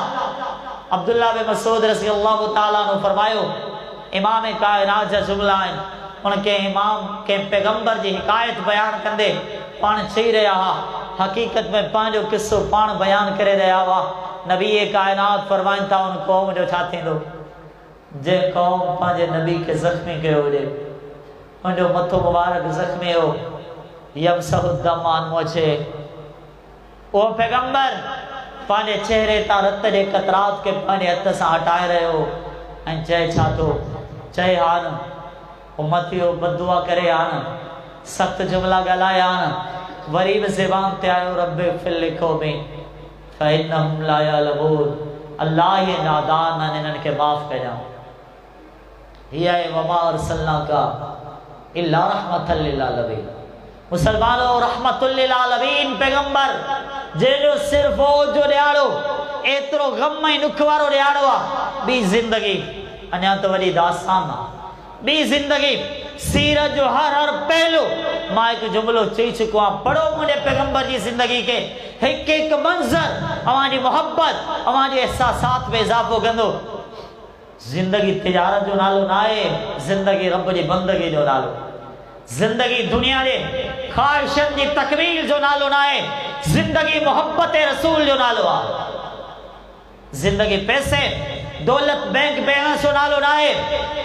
अब्दुल्ला बिन मसूद रज़ी अल्लाह ताला अन्हु फरमायो, इमाम कायनात जा जुमला आहिनि। उनके इमाम के पैगंबर जी हिकायत बयान कंदे पाण चई रहा हा, हकीकत में पंहिंजो किस्सो पाण बयान करे रहा हुआ। नबी कायनात फरमाइनि था, उन कौम जो छा थींदो जे कौम पंहिंजे नबी के ज़ख्मी कयो हुजे, उनजो मथो मुबारक ज़ख्मी हो, यमसहु दम अन मुझे, ओ पैगंबर पंहिंजे चेहरे तां रत जे कतरात के पंहिंजे हथ सां हटाए रहियो ऐं चए छा थो? चए हा न उम्मतियो बददुआ करे हा न, सख़्त जुमला ॻाल्हाया हा न, वरी बि ज़बान ते आयो रब्बे फिल लिखो में फ़इन्नहुम ला यअलमून, अल्लाह ये नादान न, इन्हनि खे माफ़ कजां। हिया वमा अरसलनाका इल्ला रहमतल लिल आलमीन, मुसलमानों रहमतुल लिल आलमीन पैगंबर जंहिंजो सिर्फ़ ओ जो ॾियारो एतिरो ग़म ऐं ॾुख वारो ॾियारो आहे। ॿी ज़िंदगी अञा त वॾी दास्तान आहे, ॿी ज़िंदगी सीरत जो हर पहलू। मां हिकु जुमलो चई चुको आहियां, पढ़ो मुंहिंजे पैगंबर जी ज़िंदगी के, हिकु हिकु मंज़र अवांजी मोहब्बत अवांजे एहसासात में इज़ाफ़ो कंदो। ज़िंदगी तिजारत जो नालो ना आहे, ज़िंदगी रब जी बंदगी जो नालो, ज़िंदगी दुनिया जे ख़्वाहिशनि जी तकमील जो नालो ना आहे, ज़िंदगी मोहब्बत रसूल जो नालो आहे। ज़िंदगी पैसे दौलत बैंक बैलेंस जो नालो ना आहे,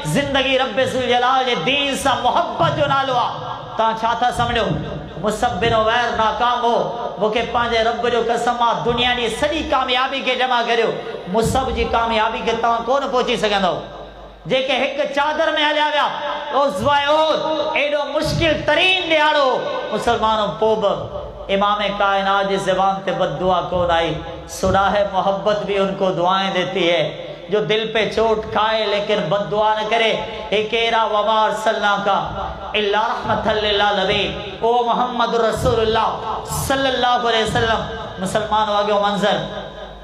ज़िंदगी रब ज़ुल जलाल जे दीन सां मोहब्बत जो नालो आहे। तव्हां छा था सम्झो? मुसअब बिन उमैर नाकाम हो, मूंखे पंहिंजे रब जो कसम आहे, दुनिया जी सॼी कामयाबी खे जमा करियो, मुसअब जी कामयाबी खे तव्हां कोन पहुची सघंदव। जेके हिकु चादर में हलिया विया, एॾो मुश्किल तरीन ॾियारो मुसलमानों, पोइ बि इमाम कायनात जी ज़बान ते बददुआ कोन आई। सुराह मोहब्बत भी उनको दुआएं देती है, जो दिल पे चोट खाए लेकिन बददुआ न करे। एकेरा वमा अरसलनाका इल्ला रहमतल लिल आलमीन, ओ मोहम्मद रसूलुल्लाह सल्लल्लाहु अलैहि वसल्लम। मुसलमानों आगे मंजर,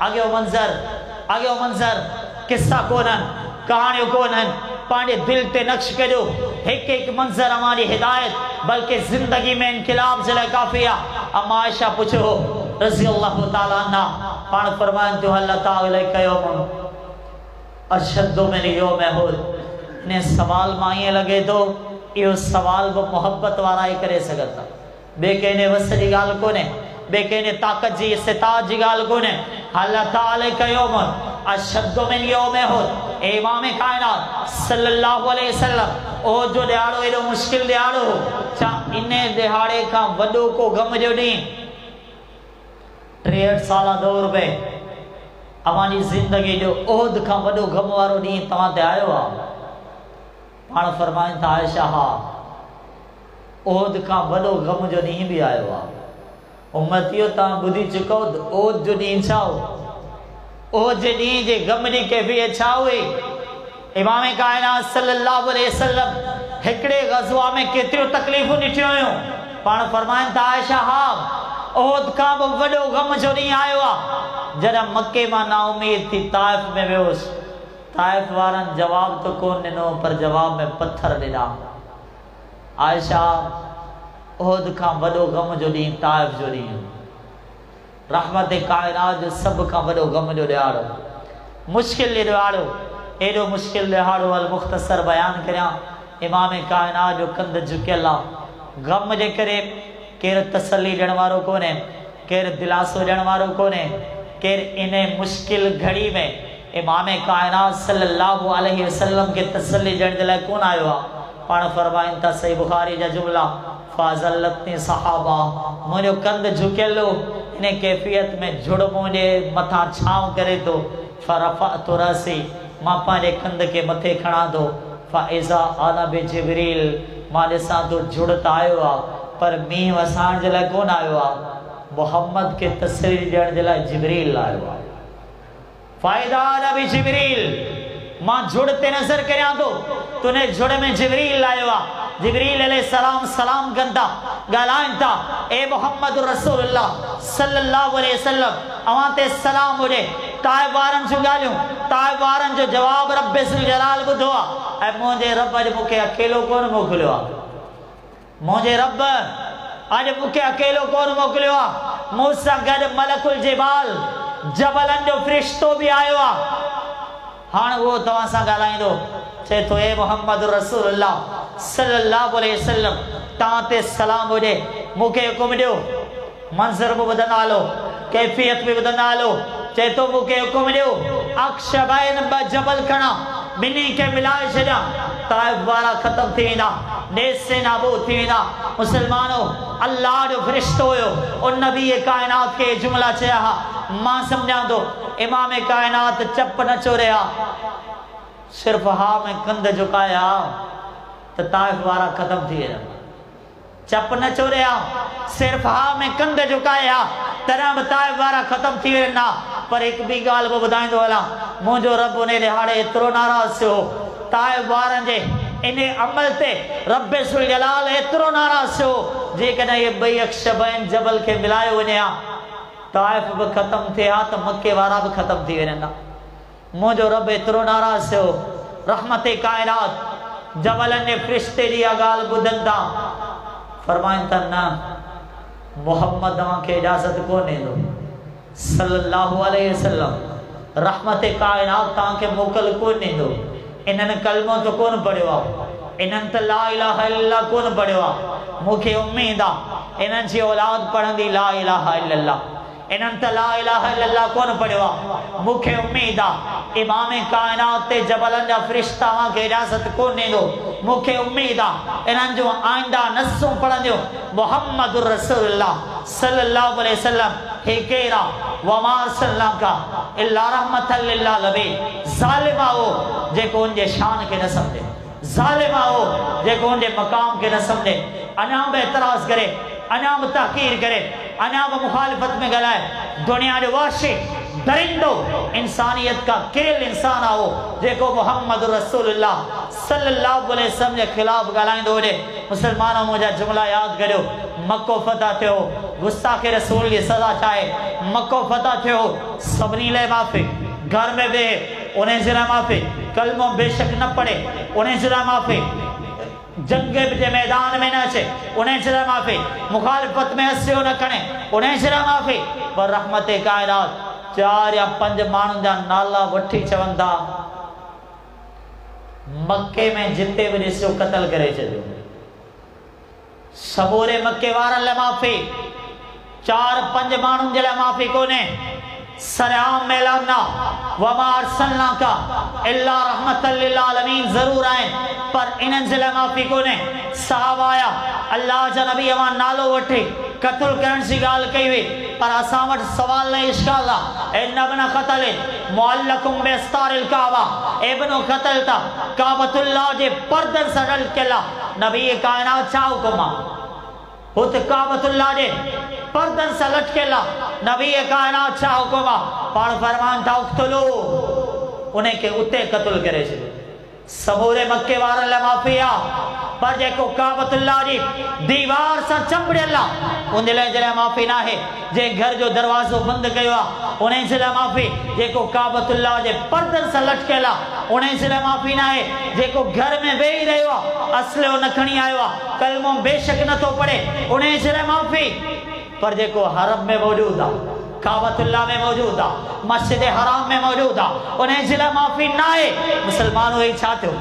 आगे मंजर, किस्सा कोनन, कहानियों कोनन, पांडे दिल ते नक्श कजो। एक एक मंजर हमारी हिदायत, बल्कि जिंदगी में इनकलाब से काफी आ। अम्मा आयशा पूछो रज़ी अल्लाह ताला अन्हा, पाण फरमान जो अल्लाह ताला कयोम अशद्दु मिन यौम उहुद। ने सवाल मां ईअं लगे तो इहो सवाल बि मोहब्बत वारा ही करे सघंदा, ॿिए कंहिं वस जी ॻाल्हि कोन्हे, ॿिए कंहिं ताक़त जी इस्तिताअत जी ॻाल्हि कोन्हे। अल्लाह ताला कयोम अशद्दु मिन यौम उहुद। इमाम कायनात सल्लल्लाहु अलैहि वसल्लम ओ जो ॾियारो एॾो मुश्किल ॾियारो, छा इन दिहाड़े खां वॾो को गम जो ॾींहुं? 63 साल दौर में अवांजी ज़िंदगी जो ओहद खां वॾो गम वारो ॾींहुं तव्हां ते आयो आहे? पाण फरमाइनि था आयशा, हा ओहद खां वॾो गम जो ॾींहुं बि आयो आहे। उम्मतियो तव्हां ॿुधी चुको ओहद जो ॾींहुं छा हो? ओहद जे ॾींहुं जे गम जी कैफ़ियत छा हुई? इमाम कायनात सल्लल्लाहु अलैहि वसल्लम हिकिड़े ग़ज़वा में केतिरियूं तकलीफ़ूं ॾिठियूं हुयूं। पाण फरमाइनि था आयशा, हा ओहद खां बि वॾो गम जो ॾींहुं आयो आहे। जॾहिं मके मां नाउमीद थी ताइफ में वियोसि, ताइफ वारनि जवाब तो कोन ॾिनो, पर जवाब में पत्थर ॾिना। आयशा, ओहद खां वॾो गम जो ॾींहुं ताइफ जो ॾींहुं, रहमत कायनात जो सभ खां वॾो गम जो ॾियारो, मुश्किल ॾियारो। एॾो मुश्किल ॾियारो अल मुख़्तसर बयान करियां। इमाम कायनात जो कंध झुकियल आहे, गम जे करे केरु तसल्ली ॾियण वारो कोन्हे, केरु दिलासो ॾियण वारो कोन्हे, केरु इन मुश्किल घड़ी में इमाम कायनात सल्लल्लाहु अलैहि वसल्लम के तसल्ली ॾियण जे लाइ कोन आयो आहे। पाण फरमाइनि था सही बुखारी जा जुमला, फाज़लतनी सहाबा मुझो कंध झुकेलो इन कैफियत में जुड़ मुझे मथा छांव करे तो फरफ़अतु रसी मां पांजे कंध के मथे खणा दो फ़इज़ा आना बि जिब्रील मां ॾिसां तो जुड़त आयो आ पर मींह वसाण जे लाइ कोन आयो आ मोहम्मद के तसल्ली ॾियण जे लाइ जिब्रील आयो आ फ़इज़ा आना बि जिब्रील मां जुड़ ते नज़र करियां तो तुने जुड़ में जिब्रील आयो आ जिब्रील अलैहिस्सलाम सलाम कंदा गालाइन ता ए मोहम्मद रसूलुल्लाह सल्लल्लाहु अलैहि वसल्लम अवां ते सलाम हुजे ताइब वारन जो गालियूं ताइब वारन जो जवाब रब्बे सुल जलाल बुधो आ ऐ मुझे रब अज मुके अकेलो कोन मोकलियो आ मुझे रब अज मुके अकेलो कोन मोकलियो आ मूसा गड मलकुल जिबाल जबलन जो फरिश्तो भी आयो आ हां वो तवा सा गालाइंदो चे तो ए मोहम्मद रसूलुल्लाह सल्लल्लाहु अलैहि वसल्लम ता ते सलाम हुजे मुके हुकुम दियो मंजर भी बदन आलो कैफियत भी बदन आलो चे तो मुके हुकुम दियो अक्षबैन बजबल खणा बिनी के मिलाए छड़ा ताइब वाला खत्म थी वेंदा देश से नाबूद थी वेंदा मुसलमानों अल्लाह जो फरिश्तो हुयो उन नबी कायनात के जुमला चया मां समझा तो इमाम कायनात चप न चोरिया सिर्फ हा में कंध झुकाया तो ताइफ वारा खत्म थी वेंदा चप न चोरिया सिर्फ हा में कंध झुकाया तरह ताइफ वारा खत्म थी वेंदा पर एक भी गाल को बुधाइंदो हला मुझो रब ने दिहाड़े एतरो नाराज हो ताइफ वारन जे इने अमल ते रब्बे सुल जलाल एतरो नाराज हो जे कने ये बई अक्षबैन जबल के मिलायो वने आ ताइफ भी खत्म थे तो मक्के वारा भी खत्म थी वेंदा मुझो रब एतरो नाराज हो रहमत कायनात जबलन ने फरिश्ते दी गाल बुधंदा फरमाइन ता ना मोहम्मद के इजाजत कोने दो सल्लल्लाहु अलैहि वसल्लम रहमत कायनात ता के मोकल कोने दो इनन कलमो तो कोन पढ़ियो इनन त ला इलाहा इल्लल्लाह कोन पढ़ियो मुखे उम्मीद आ इनन जी औलाद पढ़ंदी ला इलाहा इल्लल्लाह इनन त ला इलाहा इल्लल्लाह कोन पढ़ियो मुखे उम्मीद आ इमाम कायनात ते जबलन जा फरिश्ता वा के इजाजत कोने दो मुखे उम्मीद आ इनन जो आइंदा नसों पढ़ंदियो मुहम्मदुर रसूलुल्लाह सल्लल्लाहु अलैहि वसल्लम हे केरा वमा सल्लका इल्ला रहमतल लिल आलमीन जालिमा हो जेको उनजे शान के न समझे जालिमा हो जेको उनजे मकाम के न समझे अना बे एतराज करे अना बे तहकीर करे अना बे मुखालिफत में गलाए दुनिया जो वाशी दरिंदो इंसानियत का किरल इंसान आओ जेको मोहम्मद रसूलुल्लाह सल्लल्लाहु अलैहि वसल्लम के खिलाफ गलाइंदो हुजे मुसलमानों मुझा जुमला याद करियो मक्को फतह थियो गुस्ताखे रसूल की सजा चाहे मक्को फतह थियो सबनी ले माफी घर में बे उन्हें जरा माफी कलमो बेशक न पढ़े उन्हें जरा माफी जंग के मैदान में न अचे उन्हें जरा माफी मुखालिफत में हस्यो न खणे उन्हें जरा माफी पर रहमत कायनात 4 या 5 माण्हुनि जा नाला वठी चवंदा मक्के में जिते भी ॾिसो क़त्ल करे छॾियो समूरे मक्के वारनि लाइ माफ़ी 4-5 माण्हुनि जे लाइ माफ़ी कोन्हे सरेआम ऐलान ना वमा अरसलनाका इल्ला रहमतल लिल आलमीन जरूर आहिनि पर इन्हनि जे लाइ माफ़ी कोन्हे सहाबा आया अल्लाह जा नबी अवां नालो वठी कत्ल करण जी ॻाल्हि कई हुई पर असां वटि सवाल न इश्काल आहे इब्न क़त्ल मुअल्लकुम बिस्तारिल काबा इब्न क़त्ल ता काबतुल्लाह जे पर्दन सां ढकियल आहे नबी कायनात छा हुकुम आहे हुत काबतुल्लाह जे पर्दन सां लटकियल आहे नबी कायनात छा हुकुम आहे पाण फरमान था उक्तलो उन्हें के उते कत्ल करे छॾियो समूरे मक्के वारनि लाइ माफ़ी आहे पर जेको काबतुल्लाह जी दीवार सां चंबड़ियल आहे उन लाइ जे लाइ माफ़ी न आहे जे घर जो दरवाज़ो बंदि कयो आहे उन जे लाइ माफ़ी जेको काबतुल्लाह जे पर्दनि सां लटकियल आहे उन जे लाइ माफ़ी न आहे जेको घर में वेही रहियो आहे असलो न खणी आयो आहे कलमो बेशक नथो पढ़े उन जे लाइ माफ़ी पर जेको हरम में मौजूद आहे काबतुल्लाह में मौजूद आहे मस्जिद हराम में मौजूद आहे उन जे लाइ माफ़ी न आहे मुसलमानो ही छा थियो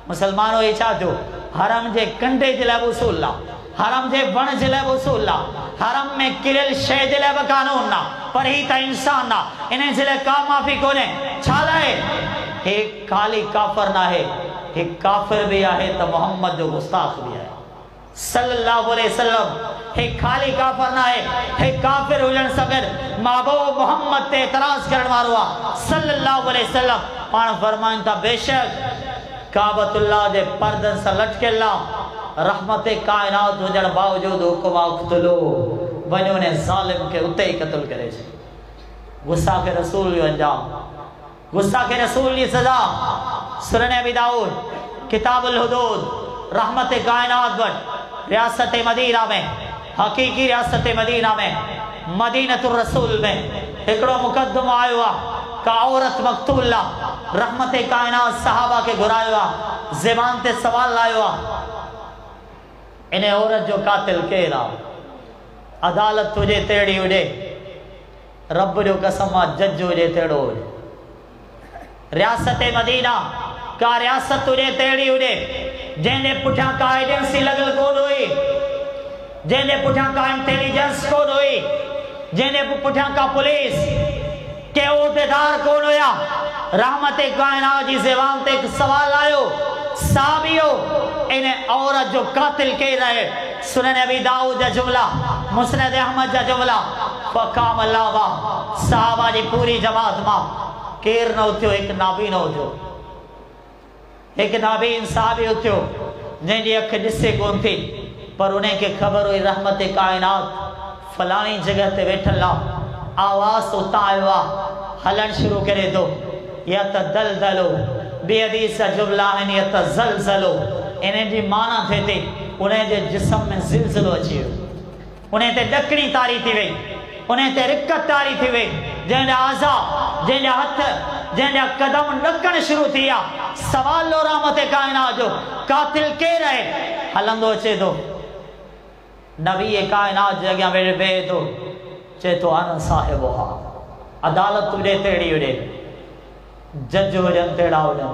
मुसलमानो ही छा थियो हरम जे कंडे जे लाइ उसूल आहे हरम जे वण जे लाइ उसूल आहे हरम में किरियल शइ जे लाइ कानून आहे पर ही त इंसान आहे इन जे लाइ का माफ़ी कोन्हे छा लाइ हे खाली काफ़िर न आहे हे काफ़िर भी आहे त मोहम्मद जो गुस्ताख भी आहे सल्लल्लाहु अलैहि वसल्लम हे खाली काफिर ना है, हे काफिर हुजण सगर महबूब मोहम्मद ते एतराज करण वारो आ सल्लल्लाहु अलैहि वसल्लम पाण फरमाइन था बेशक काबतुल्लाह जे पर्दन से लटकेल रहमत कायनात हुजण बावजूद हुकुम अख्तुलो वञो ने ज़ालिम के उते ही कत्ल करे छे। गुस्सा के रसूल जो अंजाम, गुस्सा के रसूल की सजा। सुनन अबी दाऊद किताबुल हुदूद रहमत कायनात वट रियासत मदीना में, हकीकी रियासत मदीना में मदीनतुर रसूल में एकड़ो मुकदमो आयो आ का औरत मक़तूला रहमत कायनात सहाबा के घुरायो आ, ज़बान ते सवाल लायो आ इन औरत जो कातिल केर आ। अदालत तुझे तेड़ी उड़े, रब जो कसम आ जज हुजे तेड़ो हुजे। रियासत मदीना का रियासत तुझे तेड़ी उड़े जंहिंजे पुठियां का एजेंसी लगल कोन हुई, जंहिंजे पुठियां का इंटेलिजेंस कोन हुई, जंहिंजे पुठियां का पुलिस के उहदेदार कोन हुया। रहमत कायनात जी ज़बान ते सवाल आयो साबियो इन औरत जो कातिल केर है। सुनन अबी दाऊद जा जुमला, मुस्नद अहमद जा जुमला फकाम अल्लाह साहबा जी पूरी जमात मां केर न उथियो, एक नाबी न उथियो, एक नाबीन साहबी उथियो जंहिंजी अख ॾिसे कोन थी, पर उन्हें के ख़बर हुई रहमत कायनात फलानी जगह ते वेठल आहे। आवाज़ उतां आयो आहे, हलण शुरू करे थो या त दलदलो बेहदीस जुमला आहिनि या त ज़लज़लो। इन्हनि जी माना थिए थी उन्हें जे जिस्म में ज़िलज़िलो अची वियो, उन्हें ते ॾकणी तारी थी वई, उन्हें ते रिकत तारी थी वई, जंहिंजा आज़ा जंहिंजा हथ जंहिंजा कदम ॾकण शुरू थी विया। सवाल लो रहमत कायनात जो कातिल केर आहे, हलंदो अचे थो नबी कायनात जे अॻियां वेठे बीहे थो, चए थो अन साहिब हा। अदालत तुझे तेड़ी उड़े, जज हुजनि तेड़ा हुजनि,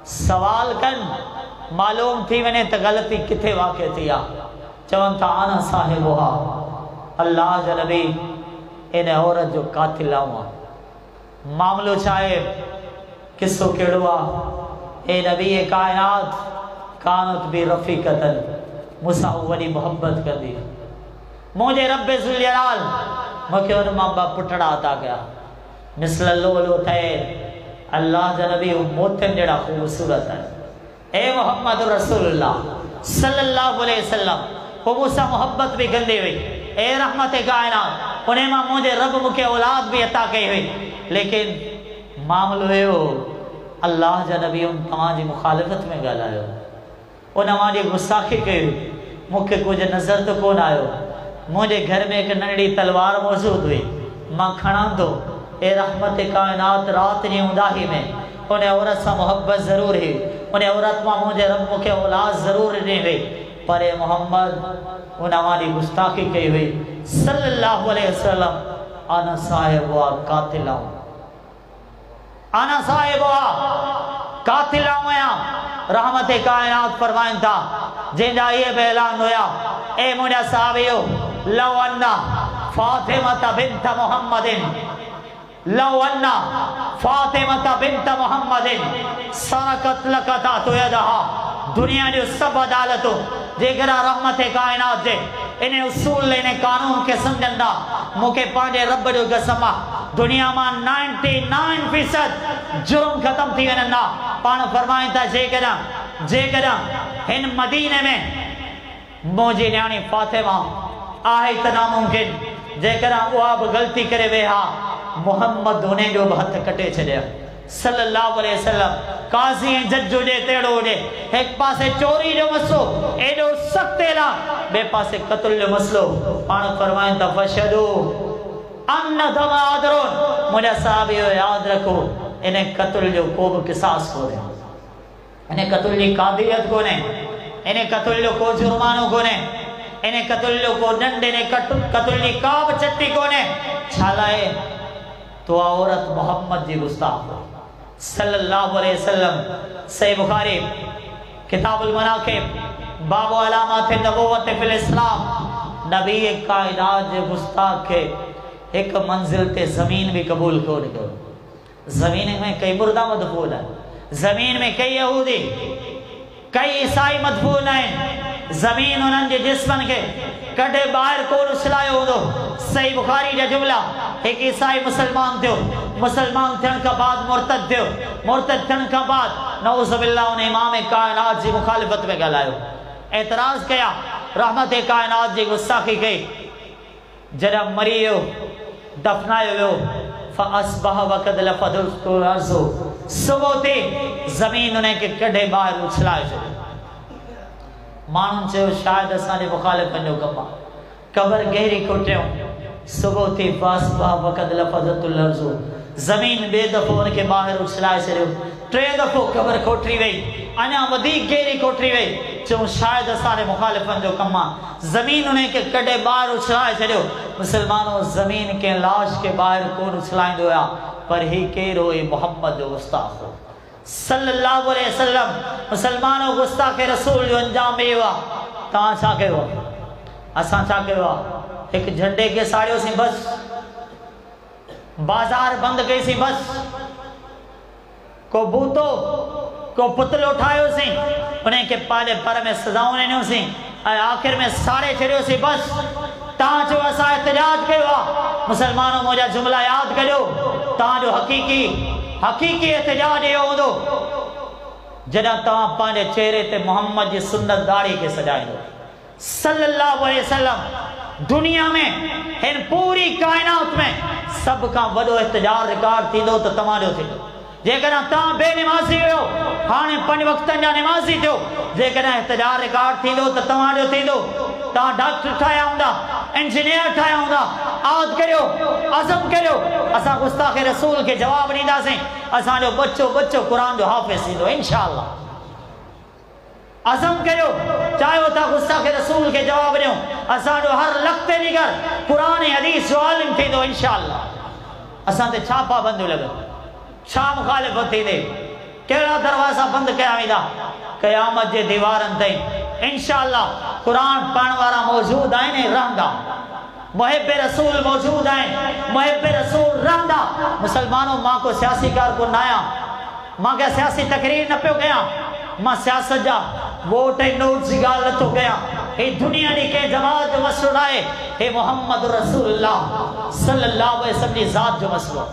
सवाल कनि मालूम थी वञे त ग़लती किथे वाक़ई थी आहे, चवनि था अन साहिब हा। अल्लाह जा नबी इन औरत जो कातिल आहे। मामलो छा आहे, किस्सो कहिड़ो आहे? ए नबी कायनात कानत बि रफ़ीक़तन, मूंसां वॾी मोहब्बत कंदी, मुंहिंजे रब ज़ुल जलाल मूंखे हुन मां ॿ पुटड़ा अता कया, मिसल लोलो ठहे। अल्लाह जा नबी मोतियुनि जहिड़ा ख़ूबसूरत आहिनि। ए मोहम्मद रसूलुल्लाह सल्लल्लाहु अलैहि वसल्लम वो मूंसां मोहब्बत भी कंदी हुई। ए रहमत कायनात उन्हें मां मुंहिंजे रब मूंखे औलाद भी अता कई हुई, लेकिन मामलो हुयो अल्लाह जा नबी उन तव्हांजी मुखालिफ़त में ॻाल्हायो, उन तव्हांजी गुस्ताखी कई, मूंखे कुछ नज़र तो कोन आयो। मुझे घर में एक नंढड़ी तलवार मौजूद हुई, मां खणा तो ए रहमत कायनात रात जी उंदाही में उन औरत से मोहब्बत जरूर हुई, उन औरत मां मुझे रब मूंखे औलाद जरूर ॾिनी हुई, पर ए मोहम्मद उन हमारी गुस्ताखी कई हुई सल्लल्लाहु अलैहि वसल्लम। आना साहिब वा कातिल आऊं, आना साहिब वा कातिल आऊं। रहमत कायनात फरमाइन था जंहिंजा ये ऐलान हुया, ए मुंहिंजा साहबियो लौ अन्ना फातिमा बिन्त मुहम्मदिन, लौ अन्ना फातिमा बिन्त मुहम्मदिन सरकत लकता तो यदहा। दुनिया जो सब अदालतों जेकर रहमत कायनात जे इन उसूल इन कानून के समझंदा, मूंखे पंहिंजे रब जो कसम आहे दुनिया में 99% जुर्म खत्म थी वञनि। पाण फरमाइनि था जेकर हिन मदीने में मुंहिंजी न्याणी फातिमा आहे त नामुमकिन, जेकर उहा बि ग़लती करे वेहा मोहम्मद उन जो भी हथ कटे छॾिया सल्लल्लाहु अलैहि वसल्लम। काज़ी जज हुजे तेड़ो हुजे, एक पासे चोरी जो मसलो एडो सख्त ऐलान, बे पासे कत्ल जो मसलो। पाण फरमाइनि था फशदू अन्न दम आदरुन, मुंहिंजा साहबियो याद रखो इन कत्ल जो को भी किसास कोने, इन कत्ल जी कादियत कोने, इन कत्ल जो को जुर्मानो कोने, इन कत्ल जो को दंड, इन कत्ल जी का भी चट्टी कोने। छालाए तो औरत मोहम्मद जी गुस्ताख सल्लल्लाहु अलैहि वसल्लम। सही बुखारी किताबुल मनाकिब बाबु अलामात नबुव्वत फिल इस्लाम। नबी कायनात जे गुस्ताख के एक मंजिल ते जमीन भी कबूल कोन कयो। जमीन में कई मुर्दा मदफून है, जमीन में कई यहूदी कई ईसाई मदफून हैं, ज़मीन उन्हनि जे जिस्मनि खे कॾहिं ॿाहिरि कोन उछलायो हूंदो। सही बुखारी जा जुमला। हिकु ईसाई मुसलमान थियो, मुसलमान थियण खां बाद मुर्तद थियो, मुर्तद थियण खां बाद नऊज़ बिल्लाह उन इमाम कायनात जी मुखालिफ़त में ॻाल्हायो, एतराज़ कया, रहमत कायनात जी गुस्ताखी कई। जॾहिं मरी वियो, दफ़नायो वियो, फ़अस्बह वक़द लफ़दुल अर्ज़ु, सुबुह ते ज़मीन उन खे कॾहिं ॿाहिरि उछलाए छॾियो। माण्हुनि चयो शायदि असांजे मुखालिफ़नि जो कमु आहे, क़बर गहरी खोटियूं। सुबुह थी फ़अस्बह वक़द लफ़दुल अर्ज़ु, ज़मीन ॿिए दफ़ो उनखे ॿाहिरि उछलाए छॾियो। टे दफ़ो क़बर खोटरी वई, अञा वधीक गहरी खोटरी वई। चऊं शायदि असांजे मुखालिफ़नि जो कमु आहे, ज़मीन उन खे कॾहिं ॿाहिरि उछलाए छॾियो। मुसलमानों, ज़मीन कंहिं लाश खे ॿाहिरि कोन उछलाईंदो आहे, पर ही केरु हो? मोहम्मद जो गुस्ताख़ हो सल्लल्लाहु अलैहि वसल्लम। मुसलमानों, गुस्ताख़ रसूल जो अंजाम इहो आहे। तव्हां छा कयो आहे? असां छा कयो आहे? हिकु झंडे खे साड़ियोसीं बस, बाज़ार बंदि कईसीं बस, को बूतो को पुतलो ठाहियोसीं, उनखे पंहिंजे पर में सजाऊं ॾिनियोसीं ऐं आख़िर में साड़े छॾियोसीं बस। तव्हां चयो असां एहतिजाज कयो आहे। मुसलमानों, मुंहिंजा जुमला यादि कजो। तव्हांजो हक़ीक़ी एहतिजाज इहो हूंदो जॾहिं तव्हां पंहिंजे चेहरे ते मोहम्मद जी सुन्नत दाढ़ी खे सजाईंदो सल्लल्लाहु अलैहि वसल्लम। दुनिया में, हिन पूरी कायनात में सभ खां वॾो एहतिजाज रिकॉर्ड थींदो त तव्हांजो थींदो। जेकॾहिं तव्हां बेनिमाज़ी हुयो, हाणे 5 वक़्तनि जा निमाज़ी थियो, जेकॾहिं एहतिजाज रिकॉर्ड थींदो त तव्हांजो थींदो। तव्हां डॉक्टर ठाहिया हूंदा, इंजीनियर ठाहिया हूंदा, आद करियो, अज़म करियो, असां गुस्ताख़ रसूल खे जवाबु ॾींदासीं, असांजो बच्चो क़ुरान जो हाफ़िज़ थींदो इंशाअल्लाह। अज़म करियो, चाहियो था गुस्ताख़ रसूल खे जवाबु ॾियो, असांजो हर लख़्ते जिगर क़ुरान हदीस जो आलिम थींदो इंशाअल्लाह। असां ते छा पाबंदियूं लॻनि, छा मुखालिफ़त थींदे, कहिड़ा दरवाज़ा बंदि कया वेंदा? क़यामत जे दीवारनि ताईं इंशाअल्लाह क़ुरान पढ़ण वारा मौजूद आहिनि, रहंदा। मुहिब रसूल मौजूद आहिनि, मुहिब रसूल रहंदा। मुसलमानों, मां को सियासी कारकुन न आहियां, मां क्या सियासी तकरीर न पियो कयां, मां सियासत जा वोट ऐं नोट जी ॻाल्हि नथो कयां। हे दुनिया ॾी कंहिं जमात जो मसइलो आहे, हे मोहम्मद रसूलुल्लाह सल्लल्लाहु अलैहि वसल्लम जी ज़ात जो मसइलो।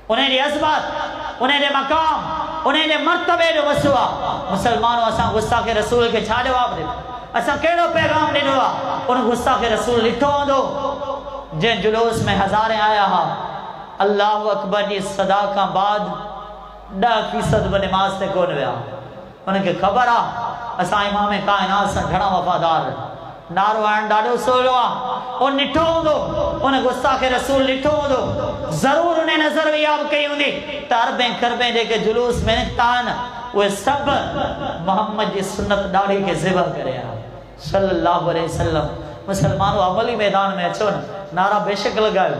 उन्हें अज़मत, उन्हें मकाम, उन्हें मर्तबे जो मसइलो आहे। मुसलमानों, असां गुस्ताख़ रसूल खे छा जवाबु ॾिनो? असां कहिड़ो पैगाम ॾिनो आहे? उन गुस्ताख़ रसूल ॾिठो हूंदो जंहिं जुलूस में हज़ारे आया हा, अल्लाहु अकबर जी सदा खां बाद 10% बि निमाज़ ते कोन विया। उनखे ख़बर आहे असां इमाम कायनात सां घणा वफ़ादार, नारो आहिनि ॾाढो सवलो आहे। उन ॾिठो हूंदो, उन गुस्ताख़ रसूल ॾिठो हूंदो, ज़रूर उन नज़र बि याब कई हूंदी त अरबें खरबें जेके जुलूस में निकिता आहिनि, उहे सभु मोहम्मद जी सुन्नत दाढ़ी खे ज़िबा करे आया सल्लल्लाहु अलैहि वसल्लम। मुसलमानों, अमली मैदान में अचो न, नारा बेशक लॻायो,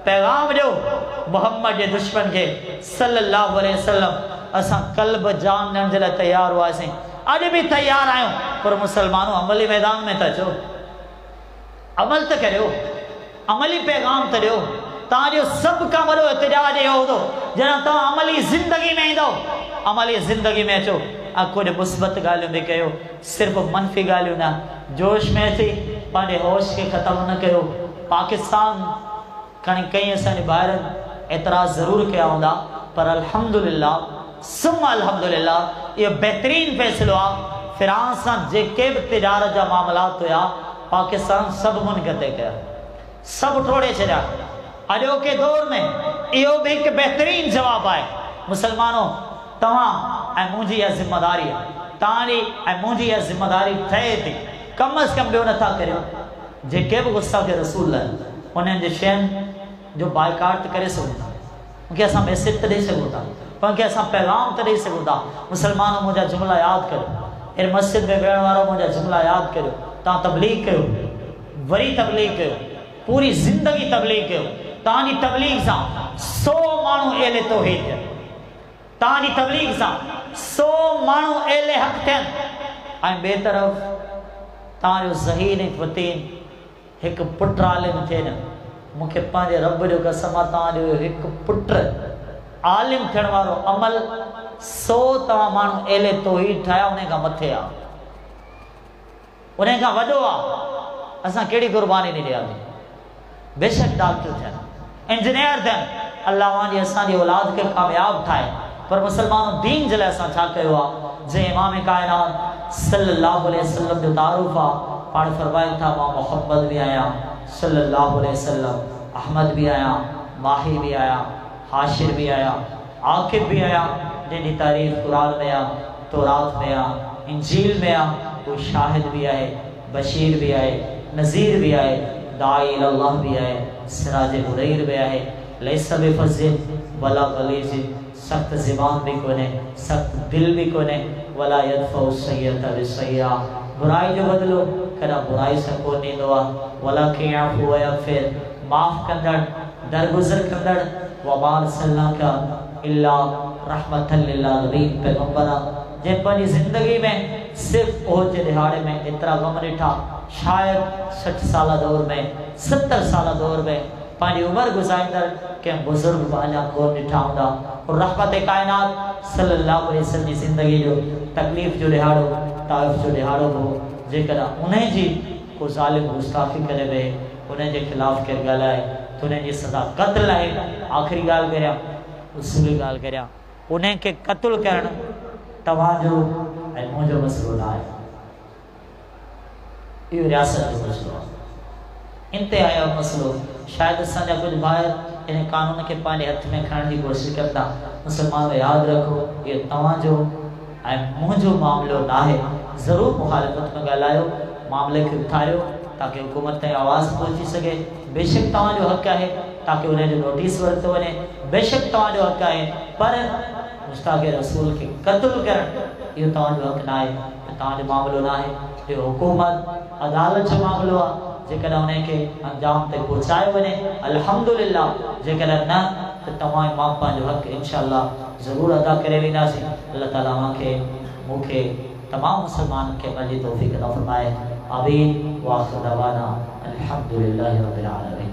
पैगाम ॾियो मोहम्मद जे दुश्मन खे सल्लल्लाहु अलैहि वसल्लम। असां क़ल्ब जान ॾियण जे लाइ तयारु हुआसीं, अॼु बि तयारु आहियूं, पर मुसलमानों अमली मैदान में त अचो, अमल त करियो, अमली पैगाम त ॾियो। तव्हांजो सभ खां वॾो एहतिजाज इहो हूंदो जॾहिं तव्हां अमली ज़िंदगी में ईंदो, अमली ज़िंदगी में अचो, कुझु मुस्बत ॻाल्हियूं बि कयो, सिर्फ़ु मनफ़ी ॻाल्हियूं न। जोश में अची पंहिंजे होश खे ख़तमु न कयो। पाकिस्तान खणी कई असांजे ॿाहिरनि एतिराज़ ज़रूरु कया हूंदा, पर अल्हम्दुलिल्लाह सुम्मा अल्हम्दुलिल्लाह इहो बहितरीन फ़ैसिलो आहे। फ़्रांस सां जेके बि तिजारत जा मामलात हुया, पाकिस्तान सभु मुनक़ते कया, सभु टोड़े छॾिया। अॼोके दौर में इहो बि हिकु बहितरीन जवाबु आहे। मुसलमानों, तव्हां ऐं मुंहिंजी इहा ज़िम्मेदारी आहे, तव्हांजी ऐं मुंहिंजी इहा ज़िम्मेदारी ठहे थी। कम अज़ कम ॿियो नथा करियो, जेके बि गुस्ताख़ रसूल आहिनि उन्हनि जे शयुनि जो बाइकाट करे सघूं था, उनखे असां मैसेज त ॾेई सघूं था, उनखे असां पैगाम त ॾेई सघूं था। मुसलमानों, मुंहिंजा जुमला यादि करियो, इन मस्जिद में वेहण वारो मुंहिंजा जुमला यादि करियो। तव्हां तबलीग कयो, वरी तबलीग कयो, पूरी ज़िंदगी तबलीग कयो। तव्हांजी तबलीग सां 100 माण्हू एले तौहीद थियनि, तव्हांजी तबलीग सां 100 माण्हू एले हक़ थियनि। ऐं ॿिए तरफ़ तव्हांजो ज़हीन ऐं फ़तीन हिकु पुटु आलिम थिए न। मूंखे पंहिंजे रब जो कसम आहे, तव्हांजो हिकु पुटु आलिम थियण वारो अमल 100 तव्हां माण्हू एले तौहीद ठाहिया, उन खां मथे आहे। उन्हें का वडो आ असा केड़ी कुर्बानी नहीं दिया बेशक डॉक्टर थे इंजीनियर थे अल्लाह वाली असा दी औलाद के कामयाब ठाए पर मुसलमानों दीन जले असा छा कयो आ जे इमाम कायनात सल्लल्लाहु अलैहि वसल्लम जो तारुफ आ पाण फरमाया था मां मोहम्मद भी आया सल्लल्लाहु अलैहि वसल्लम अहमद भी आया माही भी आया हाशिर भी आया आकिब भी आया जिनकी तारीफ कुरान में आ तौरात में आ इंजील में आ वो शाहिद भी आए बशीर भी आए नज़ीर भी आए दाई अल्लाह भी आए सिराज मुनैर भी आए लैसा बिफज़िल वला गलीज़ सख्त ज़बान भी कोने सख्त दिल भी कोने वला यदफ़उ सय्यअत बिसय्या बुराई जो बदलो कदा बुराई से को नींदो आ वला के याफु व यगफिर माफ कंदड़ दरगुजर कंदड़ वबार सल्लल्लाका इल्ला रहमतल लिल आलमीन पैगंबरा जे पंहिंजी ज़िंदगी में सिर्फ ओह जे दिहाड़े में एतिरा गम ॾिठा शायद 60 साल दौर में 70 साल दौर में पंहिंजी उम्र गुज़ारींदड़ कंहिं बुज़ुर्ग बाला को ॾिठा हूंदा और रहमत कायनात सल्लल्लाहु अलैहि वसल्लम जी ज़िंदगी जो तकलीफ़ जो दिहाड़ो ताइफ जो दिहाड़ो हो जेकॾहिं उन्हें जी को ज़ालिम गुस्ताखी करे वे उन्हें जे खिलाफ़ केरु ॻाल्हाए तो उन्हें जी सज़ा क़त्ल आहे आख़िरी ॻाल्हि करियां उसूली ॻाल्हि करियां उन्हें के क़त्ल करणु तवाजो ऐं मुंहिंजो मसलो न आहे इहो रियासत जो मसलो आहे इंतिहाई मसलो शायद असांजा कुछ भाई इन कानून के पंहिंजे हथ में खणण जी कोशिश करता मुसलमान याद रखो ये तवाजो ऐं मुंहिंजो मामलो न आहे ज़रूर मुखालिफत में ॻाल्हायो मामले खे उथारियो ताकि हुकूमत ताईं आवाज़ पहुची सके बेशक तव्हांजो हक़ आहे ताकि उन्हें जो नोटिस वरितो वञे बेशक तव्हांजो हक़ आहे पर मुस्ताक़ रसूल के क़त्ल करणु इहो तव्हांजो हक़ न आहे तव्हांजो मामलो न आहे इहो हुकूमत अदालत जो मामलो आहे जेकॾहिं उन्हें के अंजाम ते पहुचायो वञे अल्हम्दुलिल्लाह जेकॾहिं न त तव्हां मां पंहिंजो हक़ इंशाअल्लाह ज़रूर अदा करे वेंदासीं अल्लाह ताला मूंखे तमाम मुसलमान के अमल जी तौफीक अता फरमाए आमीन व आखिर दवाना अल्हम्दुलिल्लाहि रब्बिल आलमीन।